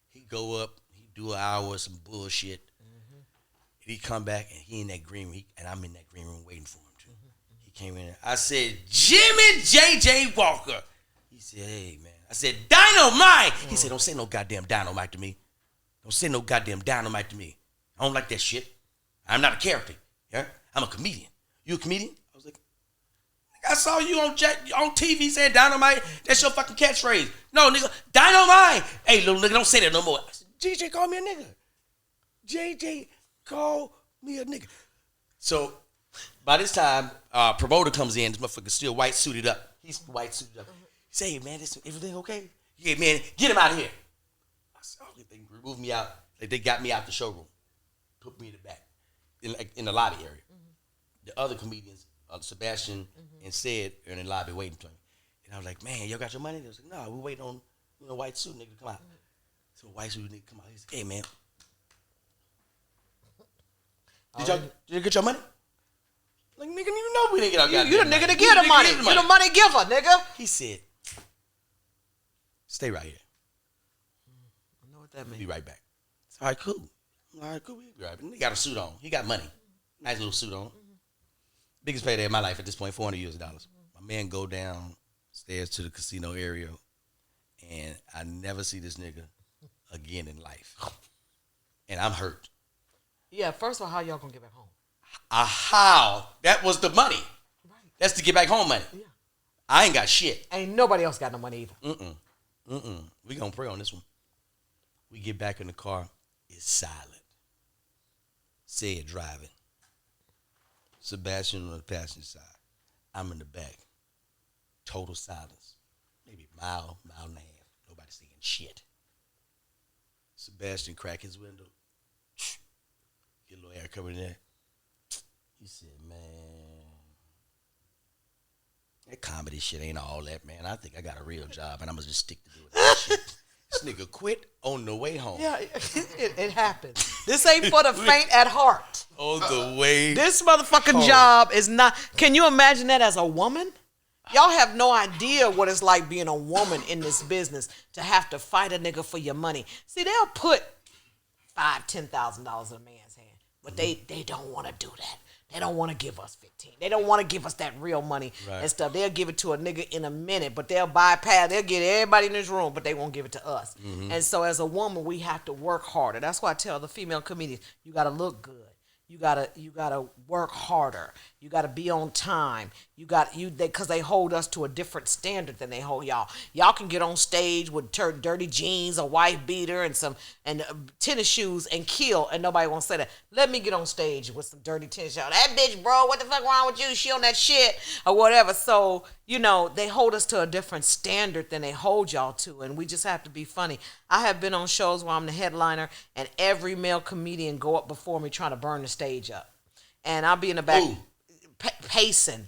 Speaker 1: He go up, he do an hour of some bullshit. And he come back and he in that green room, and I'm in that green room waiting for him too. He came in. I said, Jimmy J.J. Walker. He said, hey man. I said, dynamite. He said, don't say no goddamn dynamite to me. Don't say no goddamn dynamite to me. I don't like that shit. I'm not a character. Yeah? I'm a comedian. You a comedian? I was like, I saw you on TV saying dynamite. That's your fucking catchphrase. No, nigga, dynamite. Hey, little nigga, don't say that no more. I said, JJ called me a nigga. JJ called me a nigga. So by this time, promoter comes in. This motherfucker still white suited up. He's white suited up. He say, hey, man, everything okay? Yeah, man, get him out of here. I said, oh, they removed me out. Like, they got me out the showroom. Put me in the back. In the lobby area. The other comedians, Sebastian and Sid, are in the lobby waiting for me. And I was like, man, y'all got your money? They was like, no, we're waiting on a white suit nigga to come out. So a white suit nigga come out. He said, hey, man. Did you get your money? Like, nigga, you know we didn't get our goddamn money.
Speaker 2: You the nigga to get the money. You the money giver, nigga.
Speaker 1: He said, stay right here.
Speaker 2: I know what that means.
Speaker 1: Be right back. It's all right, cool. All right, cool. We'll be right back. He got a suit on. He got money. Nice little suit on. Biggest payday of my life at this point, $400. My man go downstairs to the casino area, and I never see this nigga again in life. And I'm hurt.
Speaker 2: Yeah, first of all, how y'all gonna get back home?
Speaker 1: How? That was the money. Right. That's to get back home money. Yeah. I ain't got shit.
Speaker 2: Ain't nobody else got no money either.
Speaker 1: We gonna pray on this one. We get back in the car. It's silent. Sid driving. Sebastian on the passenger side. I'm in the back. Total silence. Maybe mile and a half. Nobody saying shit. Sebastian crack his window. Get a little air covered in there. He said, man, that comedy shit ain't all that, man. I think I got a real job and I'm going to just stick to doing that shit. This nigga quit on the way home.
Speaker 2: Yeah, it happens. This ain't for the faint at heart.
Speaker 1: On the way
Speaker 2: This motherfucking home. Job is not. Can you imagine that as a woman? Y'all have no idea what it's like being a woman in this business to have to fight a nigga for your money. See, they'll put $5,000, $10,000 in a man's hand, but they don't want to do that. They don't want to give us 15. They don't want to give us that real money and stuff. They'll give it to a nigga in a minute, but they'll bypass. They'll get everybody in this room, but they won't give it to us. And so as a woman, we have to work harder. That's why I tell the female comedians, you got to look good. You gotta work harder. You got to be on time. Because they hold us to a different standard than they hold y'all. Y'all can get on stage with dirty jeans, a white beater, and tennis shoes and kill, and nobody won't say that. Let me get on stage with some dirty tennis shoes. That bitch, bro, what the fuck wrong with you? She on that shit or whatever. So they hold us to a different standard than they hold y'all to, and we just have to be funny. I have been on shows where I'm the headliner, and every male comedian go up before me trying to burn the stage up, and I'll be in the back. Pacing.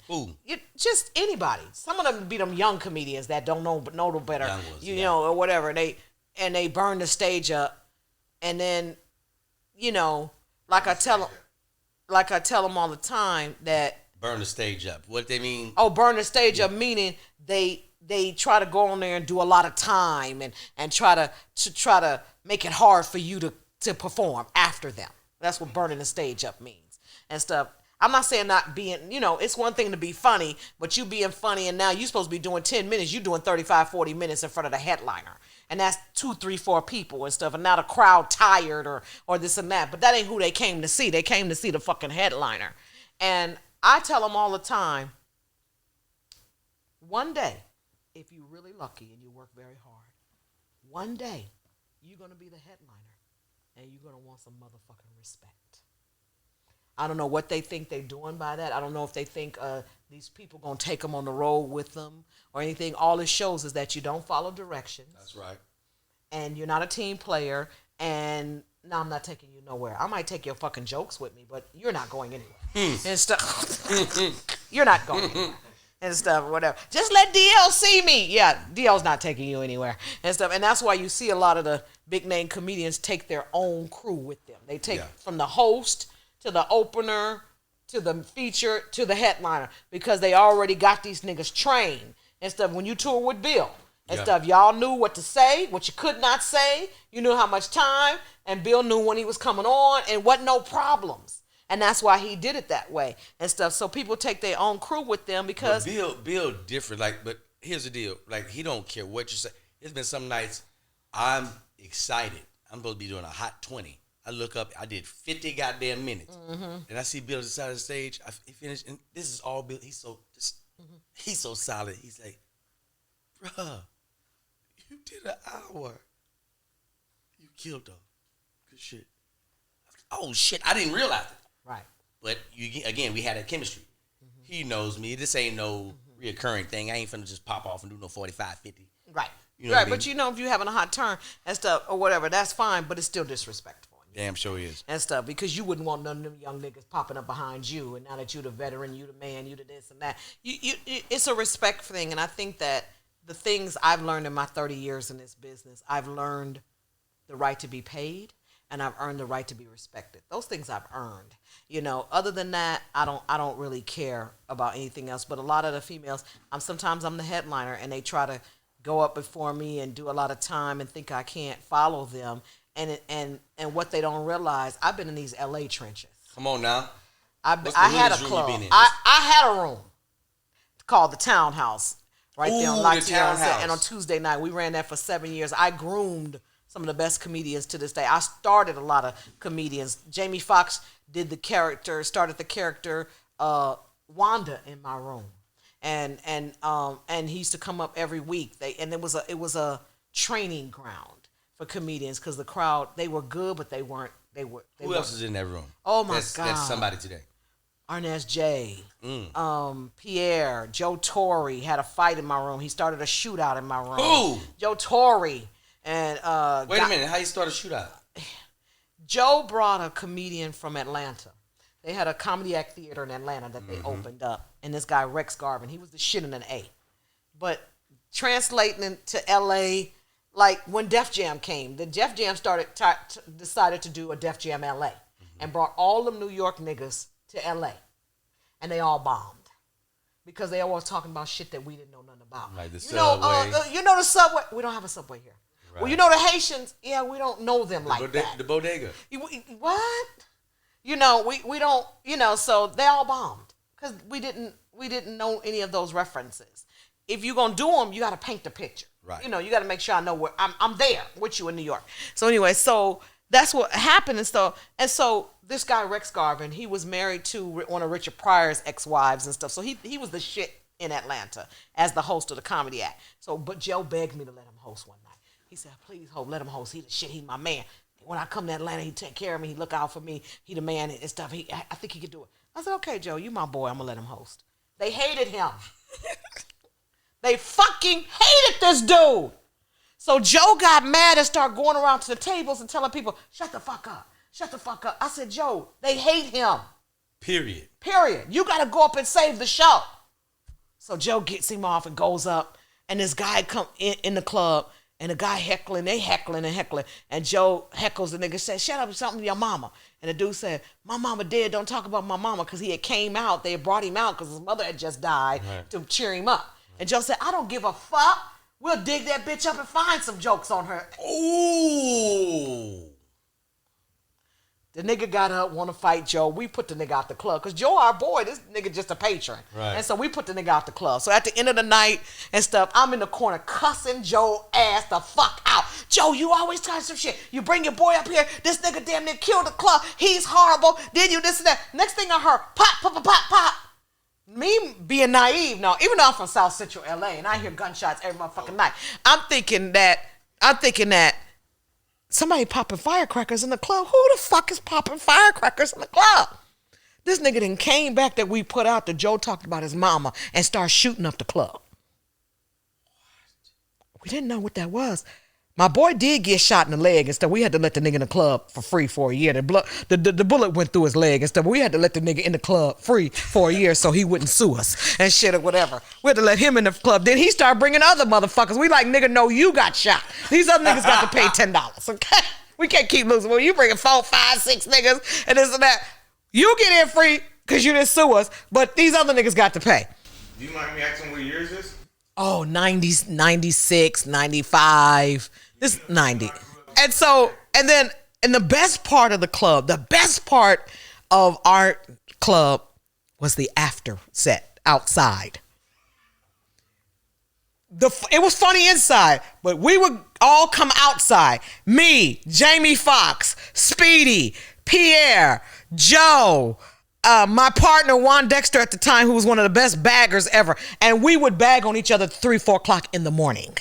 Speaker 2: Just anybody. Some of them be them young comedians that don't know no better, or whatever. They burn the stage up, and then, like I tell them all the time that
Speaker 1: burn the stage up. What they mean?
Speaker 2: Oh, burn the stage up meaning they try to go on there and do a lot of time and try to make it hard for you to perform after them. That's what burning the stage up means and stuff. I'm not saying not being, it's one thing to be funny, but you being funny and now you're supposed to be doing 10 minutes. You're doing 35, 40 minutes in front of the headliner. And that's 2, 3, 4 people and stuff. And now the crowd tired or this and that. But that ain't who they came to see. They came to see the fucking headliner. And I tell them all the time, one day, if you're really lucky and you work very hard, one day you're going to be the headliner and you're going to want some motherfucking respect. I don't know what they think they're doing by that. I don't know if they think these people going to take them on the road with them or anything. All it shows is that you don't follow directions.
Speaker 1: That's right. And
Speaker 2: you're not a team player. And no, I'm not taking you nowhere. I might take your fucking jokes with me, but you're not going anywhere. And stuff. You're not going anywhere. And stuff, whatever. Just let DL see me. Yeah, DL's not taking you anywhere and stuff. And that's why you see a lot of the big name comedians take their own crew with them. They take from the host to the opener, to the feature, to the headliner, because they already got these niggas trained and stuff. When you tour with Bill and stuff, y'all knew what to say, what you could not say. You knew how much time, and Bill knew when he was coming on, and wasn't no problems. And that's why he did it that way and stuff. So people take their own crew with them because
Speaker 1: Bill different. But here's the deal: he don't care what you say. There's been some nights I'm excited. I'm supposed to be doing a hot 20. I look up, I did 50 goddamn minutes. Mm-hmm. And I see Bill on the side of the stage. He finished, and this is all Bill. He's so solid. He's like, bruh, you did an hour. You killed her. Good shit. Oh, shit, I didn't realize it.
Speaker 2: Right.
Speaker 1: But, again, we had a chemistry. Mm-hmm. He knows me. This ain't no reoccurring thing. I ain't finna just pop off and do no 45, 50.
Speaker 2: Right. You know right, but if you're having a hot turn and stuff or whatever, that's fine, but it's still disrespectful.
Speaker 1: Damn sure is.
Speaker 2: And stuff, because you wouldn't want none of them young niggas popping up behind you, and now that you the veteran, you the man, you the this and that. It's a respect thing, and I think that the things I've learned in my 30 years in this business, I've learned the right to be paid, and I've earned the right to be respected. Those things I've earned. Other than that, I don't really care about anything else. But a lot of the females, sometimes I'm the headliner, and they try to go up before me and do a lot of time and think I can't follow them. And what they don't realize, I've been in these LA trenches.
Speaker 1: Come on now.
Speaker 2: I had a club. I had a room called the Townhouse there on Latiana. And on Tuesday night, we ran that for 7 years. I groomed some of the best comedians to this day. I started a lot of comedians. Jamie Foxx started the character Wanda in my room. And he used to come up every week. It was a training ground for comedians because the crowd, they were good, but they weren't. Who
Speaker 1: else is in that room?
Speaker 2: Oh my God,
Speaker 1: that's somebody today.
Speaker 2: Arnaz J, Pierre, Joe Torre had a fight in my room. He started a shootout in my room.
Speaker 1: Who?
Speaker 2: Joe Torre and
Speaker 1: wait a minute, how you start a shootout?
Speaker 2: Joe brought a comedian from Atlanta. They had a comedy act theater in Atlanta that they opened up, and this guy Rex Garvin, he was the shit in an A, but translating into L.A. Like when Def Jam came, the Def Jam decided to do a Def Jam LA and brought all them New York niggas to LA, and they all bombed because they always talking about shit that we didn't know nothing about.
Speaker 1: Like the subway.
Speaker 2: The subway. We don't have a subway here. Right. Well, the Haitians. Yeah, we don't know them like that.
Speaker 1: The bodega.
Speaker 2: What? We don't. So they all bombed because we didn't know any of those references. If you're gonna do them, you got to paint the picture.
Speaker 1: Right.
Speaker 2: You got to make sure I know where I'm there with you in New York. So anyway, so that's what happened. And so this guy Rex Garvin, he was married to one of Richard Pryor's ex-wives and stuff. So he was the shit in Atlanta as the host of the Comedy Act. So, but Joe begged me to let him host one night. He said, please, Hope, let him host. He the shit. He my man. When I come to Atlanta, he take care of me. He look out for me. He the man and stuff. I think he could do it. I said, okay, Joe, you my boy. I'm going to let him host. They hated him. They fucking hated this dude. So Joe got mad and started going around to the tables and telling people, shut the fuck up. Shut the fuck up. I said, Joe, they hate him.
Speaker 1: Period.
Speaker 2: You got to go up and save the show. So Joe gets him off and goes up. And this guy come in the club. And the guy heckling. And Joe heckles the nigga, says, shut up, something to your mama. And the dude said, my mama dead, don't talk about my mama. Because he had came out. They had brought him out because his mother had just died to cheer him up. And Joe said, I don't give a fuck. We'll dig that bitch up and find some jokes on her.
Speaker 1: Ooh.
Speaker 2: The nigga got up, want to fight Joe. We put the nigga out the club. Because Joe, our boy, this nigga just a patron.
Speaker 1: Right.
Speaker 2: And so we put the nigga out the club. So at the end of the night and stuff, I'm in the corner cussing Joe ass the fuck out. Joe, you always try some shit. You bring your boy up here. This nigga damn near killed the club. He's horrible. Did you this and that? Next thing I heard, pop, pop, pop, pop, pop. Me being naive, no, even though I'm from South Central LA and I hear gunshots every motherfucking night, I'm thinking that somebody popping firecrackers in the club. Who the fuck is popping firecrackers in the club? This nigga then came back that we put out that Joe talked about his mama and started shooting up the club. We didn't know what that was. My boy did get shot in the leg and stuff. We had to let the nigga in the club for free for a year. The bullet went through his leg and stuff. We had to let the nigga in the club free for a year so he wouldn't sue us and shit or whatever. We had to let him in the club. Then he started bringing other motherfuckers. We like, nigga, no, you got shot. These other niggas got to pay $10. Okay? We can't keep losing. Well, you bringing 4, 5, 6 niggas and this and that. You get in free because you didn't sue us, but these other niggas got to pay.
Speaker 3: Do you mind me asking what year is this?
Speaker 2: Oh, 90s, 96, 95. This is 90. And so, and then, and the best part of the club, the best part of our club was the after set outside. It was funny inside, but we would all come outside. Me, Jamie Foxx, Speedy, Pierre, Joe, my partner Juan Dexter at the time, who was one of the best baggers ever, and we would bag on each other 3, 4 o'clock in the morning.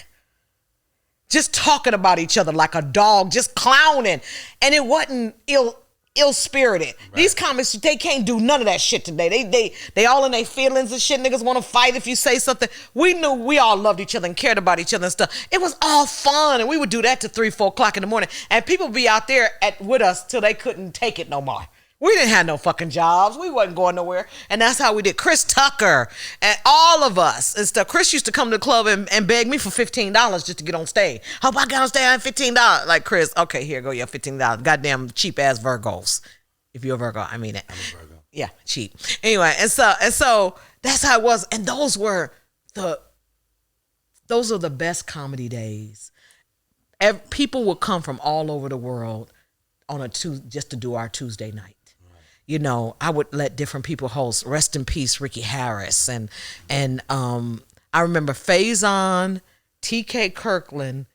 Speaker 2: Just talking about each other like a dog, just clowning. And it wasn't ill-spirited. Right. These comics, they can't do none of that shit today. They all in their feelings and shit. Niggas want to fight if you say something. We knew we all loved each other and cared about each other and stuff. It was all fun, and we would do that to 3, 4 o'clock in the morning. And people would be out there with us till they couldn't take it no more. We didn't have no fucking jobs. We wasn't going nowhere. And that's how we did. Chris Tucker and all of us and stuff. Chris used to come to the club and beg me for $15 just to get on stage. Hope I got on stage on $15. Like, Chris, okay, here go your $15. Goddamn cheap ass Virgos. If you're a Virgo, I mean it.
Speaker 1: I'm a Virgo.
Speaker 2: Yeah, cheap. Anyway, and so that's how it was. And those are the best comedy days. People would come from all over the world on just to do our Tuesday night. You know, I would let different people host. Rest in peace, Ricky Harris. And I remember Faison, TK Kirkland,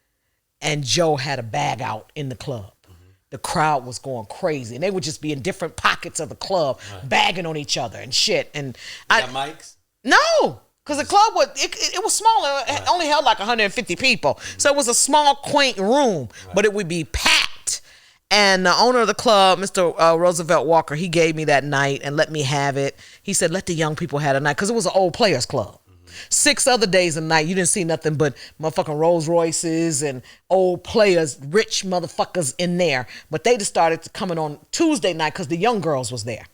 Speaker 2: and Joe had a bag out in the club. Mm-hmm. The crowd was going crazy. And they would just be in different pockets of the club, bagging on each other and shit. And
Speaker 1: got mics?
Speaker 2: No, because the club it was smaller. It only held like 150 people. Mm-hmm. So it was a small, quaint room, but it would be packed. And the owner of the club, Mr. Roosevelt Walker, he gave me that night and let me have it. He said, let the young people have a night, because it was an old players club. Mm-hmm. 6 other days a night, you didn't see nothing but motherfucking Rolls Royces and old players, rich motherfuckers in there. But they just started coming on Tuesday night because the young girls was there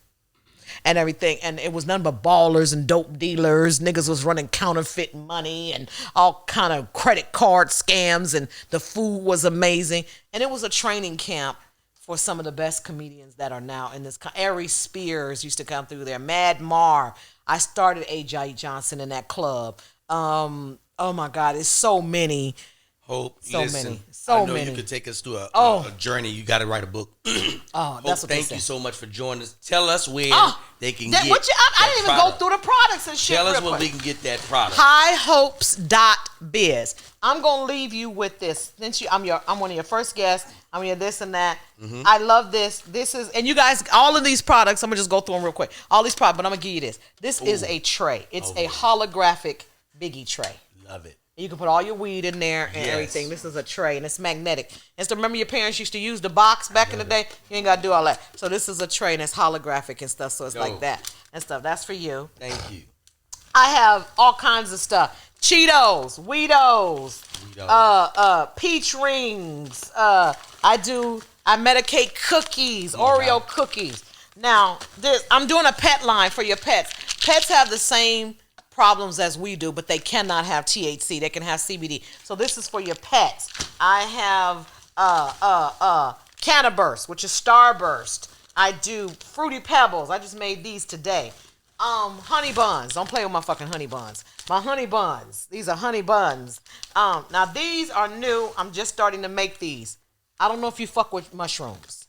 Speaker 2: and everything. And it was none but ballers and dope dealers. Niggas was running counterfeit money and all kind of credit card scams, and the food was amazing. And it was a training camp for some of the best comedians that are now in this. Aries Spears used to come through there. Mad Mar. I started A.J. Johnson in that club. Oh my God, it's so many.
Speaker 1: Hope,
Speaker 2: so
Speaker 1: listen,
Speaker 2: many. So many.
Speaker 1: I know you could take us through a journey. You got to write a book.
Speaker 2: Hope, that's what
Speaker 1: thank you so much for joining us. Tell us where they can get
Speaker 2: I didn't even go through the products and shit.
Speaker 1: Tell us where we can get that product.
Speaker 2: Highhopes.biz. I'm going to leave you with this. Since I'm one of your first guests, I mean, this and that. I love this. This is, and you guys, all of these products, I'm going to just go through them real quick. All these products, but I'm going to give you this. This is a tray. It's a holographic Biggie tray.
Speaker 1: Love it.
Speaker 2: You can put all your weed in there and everything. This is a tray, and it's magnetic. And so remember your parents used to use the box back in the day? You ain't got to do all that. So this is a tray, and it's holographic and stuff, so it's like that and stuff. That's for you.
Speaker 1: Thank you.
Speaker 2: I have all kinds of stuff. Cheetos, Weedos, peach rings. I medicate cookies, Oreo cookies. Now, I'm doing a pet line for your pets. Pets have the same problems as we do, but they cannot have THC. They can have CBD. So this is for your pets. I have Cannaburst, which is Starburst. I do Fruity Pebbles. I just made these today. Honey buns. Don't play with my fucking honey buns. My honey buns. These are honey buns. Now these are new. I'm just starting to make these. I don't know if you fuck with mushrooms.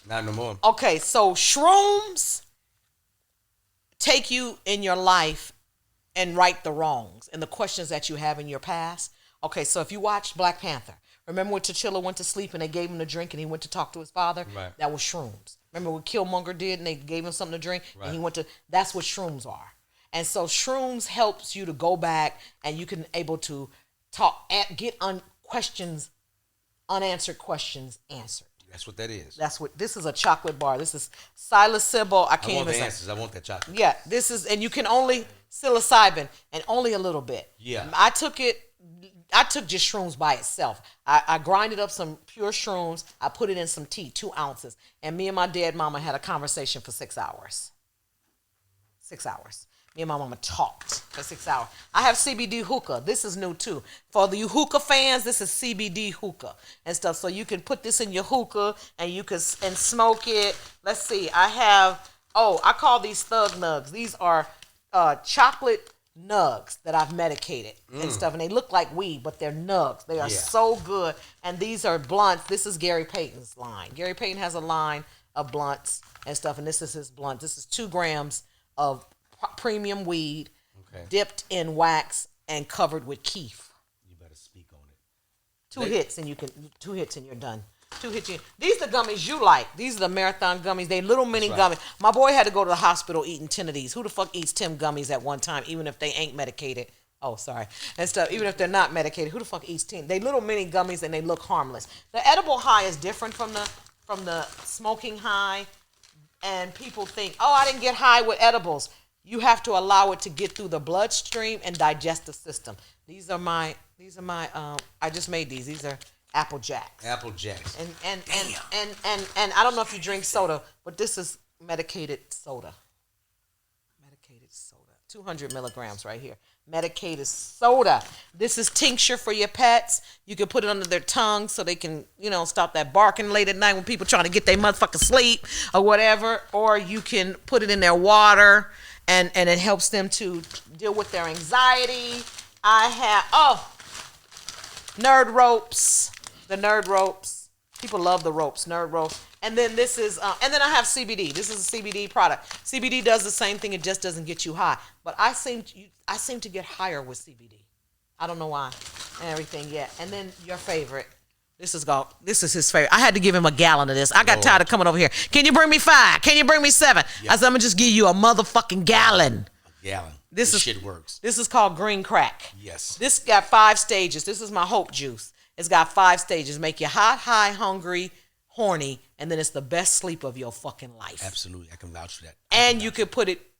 Speaker 1: Not no more.
Speaker 2: Okay, so shrooms take you in your life and right the wrongs and the questions that you have in your past. Okay, so if you watched Black Panther, remember when T'Challa went to sleep and they gave him a drink and he went to talk to his father?
Speaker 1: Right.
Speaker 2: That was shrooms. Remember what Killmonger did and they gave him something to drink? Right. And he went to, that's what shrooms are. And so shrooms helps you to go back and you can able to talk, get unanswered questions answered.
Speaker 1: That's what that is.
Speaker 2: That's what, this is a chocolate bar. This is psilocybin. I
Speaker 1: want the answers. I want that chocolate.
Speaker 2: Yeah, this is, and you can only, psilocybin, and only a little bit.
Speaker 1: Yeah.
Speaker 2: I took just shrooms by itself. I grinded up some pure shrooms. I put it in some tea, 2 ounces. And me and my dead mama had a conversation for 6 hours. 6 hours. Me and my mama talked for 6 hours. I have CBD hookah. This is new too. For the hookah fans, this is CBD hookah and stuff. So you can put this in your hookah and you can smoke it. Let's see. I have, I call these thug nugs. These are chocolate nugs that I've medicated and stuff. And they look like weed, but they're nugs. They are so good. And these are blunts. This is Gary Payton's line. Gary Payton has a line of blunts and stuff. And this is his blunt. This is 2 grams of premium weed, dipped in wax and covered with keef.
Speaker 1: You better speak on it.
Speaker 2: 2 hits and you're done. 2 hits. These are the gummies you like. These are the Marathon gummies. They little mini gummies. My boy had to go to the hospital eating 10 of these. Who the fuck eats 10 gummies at one time, even if they ain't medicated? Oh, sorry. And stuff. Even if they're not medicated, who the fuck eats 10? They little mini gummies and they look harmless. The edible high is different from the smoking high, and people think, I didn't get high with edibles. You have to allow it to get through the bloodstream and digestive system. These are my I just made these. These are Apple Jacks.
Speaker 1: Apple Jacks.
Speaker 2: And I don't know if you drink soda, but this is medicated soda. Medicated soda. 200 milligrams right here. Medicated soda. This is tincture for your pets. You can put it under their tongue so they can, stop that barking late at night when people trying to get their motherfucking sleep or whatever. Or you can put it in their water. And it helps them to deal with their anxiety. I have, nerd ropes. The nerd ropes. People love the ropes, nerd ropes. And then this is, and then I have CBD. This is a CBD product. CBD does the same thing. It just doesn't get you high. But I seem to get higher with CBD. I don't know why. And everything yet. And then your favorite. This is his favorite. I had to give him a gallon of this. I got tired of coming over here. Can you bring me 5? Can you bring me 7? Yep. I said, I'm going to just give you a motherfucking gallon.
Speaker 1: A gallon.
Speaker 2: This
Speaker 1: shit works.
Speaker 2: This is called green crack.
Speaker 1: Yes.
Speaker 2: This got 5 stages. This is my hope juice. It's got 5 stages. Make you hot, high, hungry, horny, and then it's the best sleep of your fucking life.
Speaker 1: Absolutely. I can vouch for that.
Speaker 2: And you could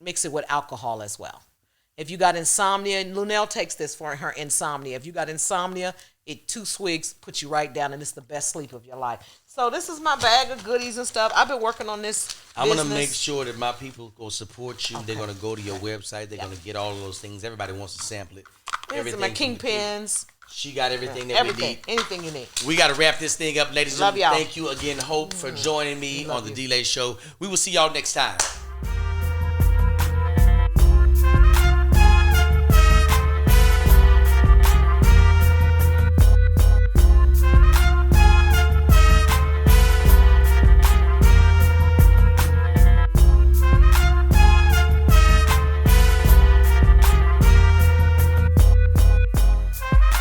Speaker 2: mix it with alcohol as well. If you got insomnia, Lunel takes this for her insomnia. If you got insomnia, 2 swigs puts you right down, and it's the best sleep of your life. So this is my bag of goodies and stuff. I've been working on this
Speaker 1: I'm going to make sure that my people go support you. Okay. They're going to go to your website. They're going to get all of those things. Everybody wants to sample it.
Speaker 2: Everything. My kingpins.
Speaker 1: She got everything that we need.
Speaker 2: Anything you need.
Speaker 1: We got to wrap this thing up, ladies and gentlemen.
Speaker 2: Y'all.
Speaker 1: Thank you again, Hope, for joining me on the D-Lay Show. We will see y'all next time.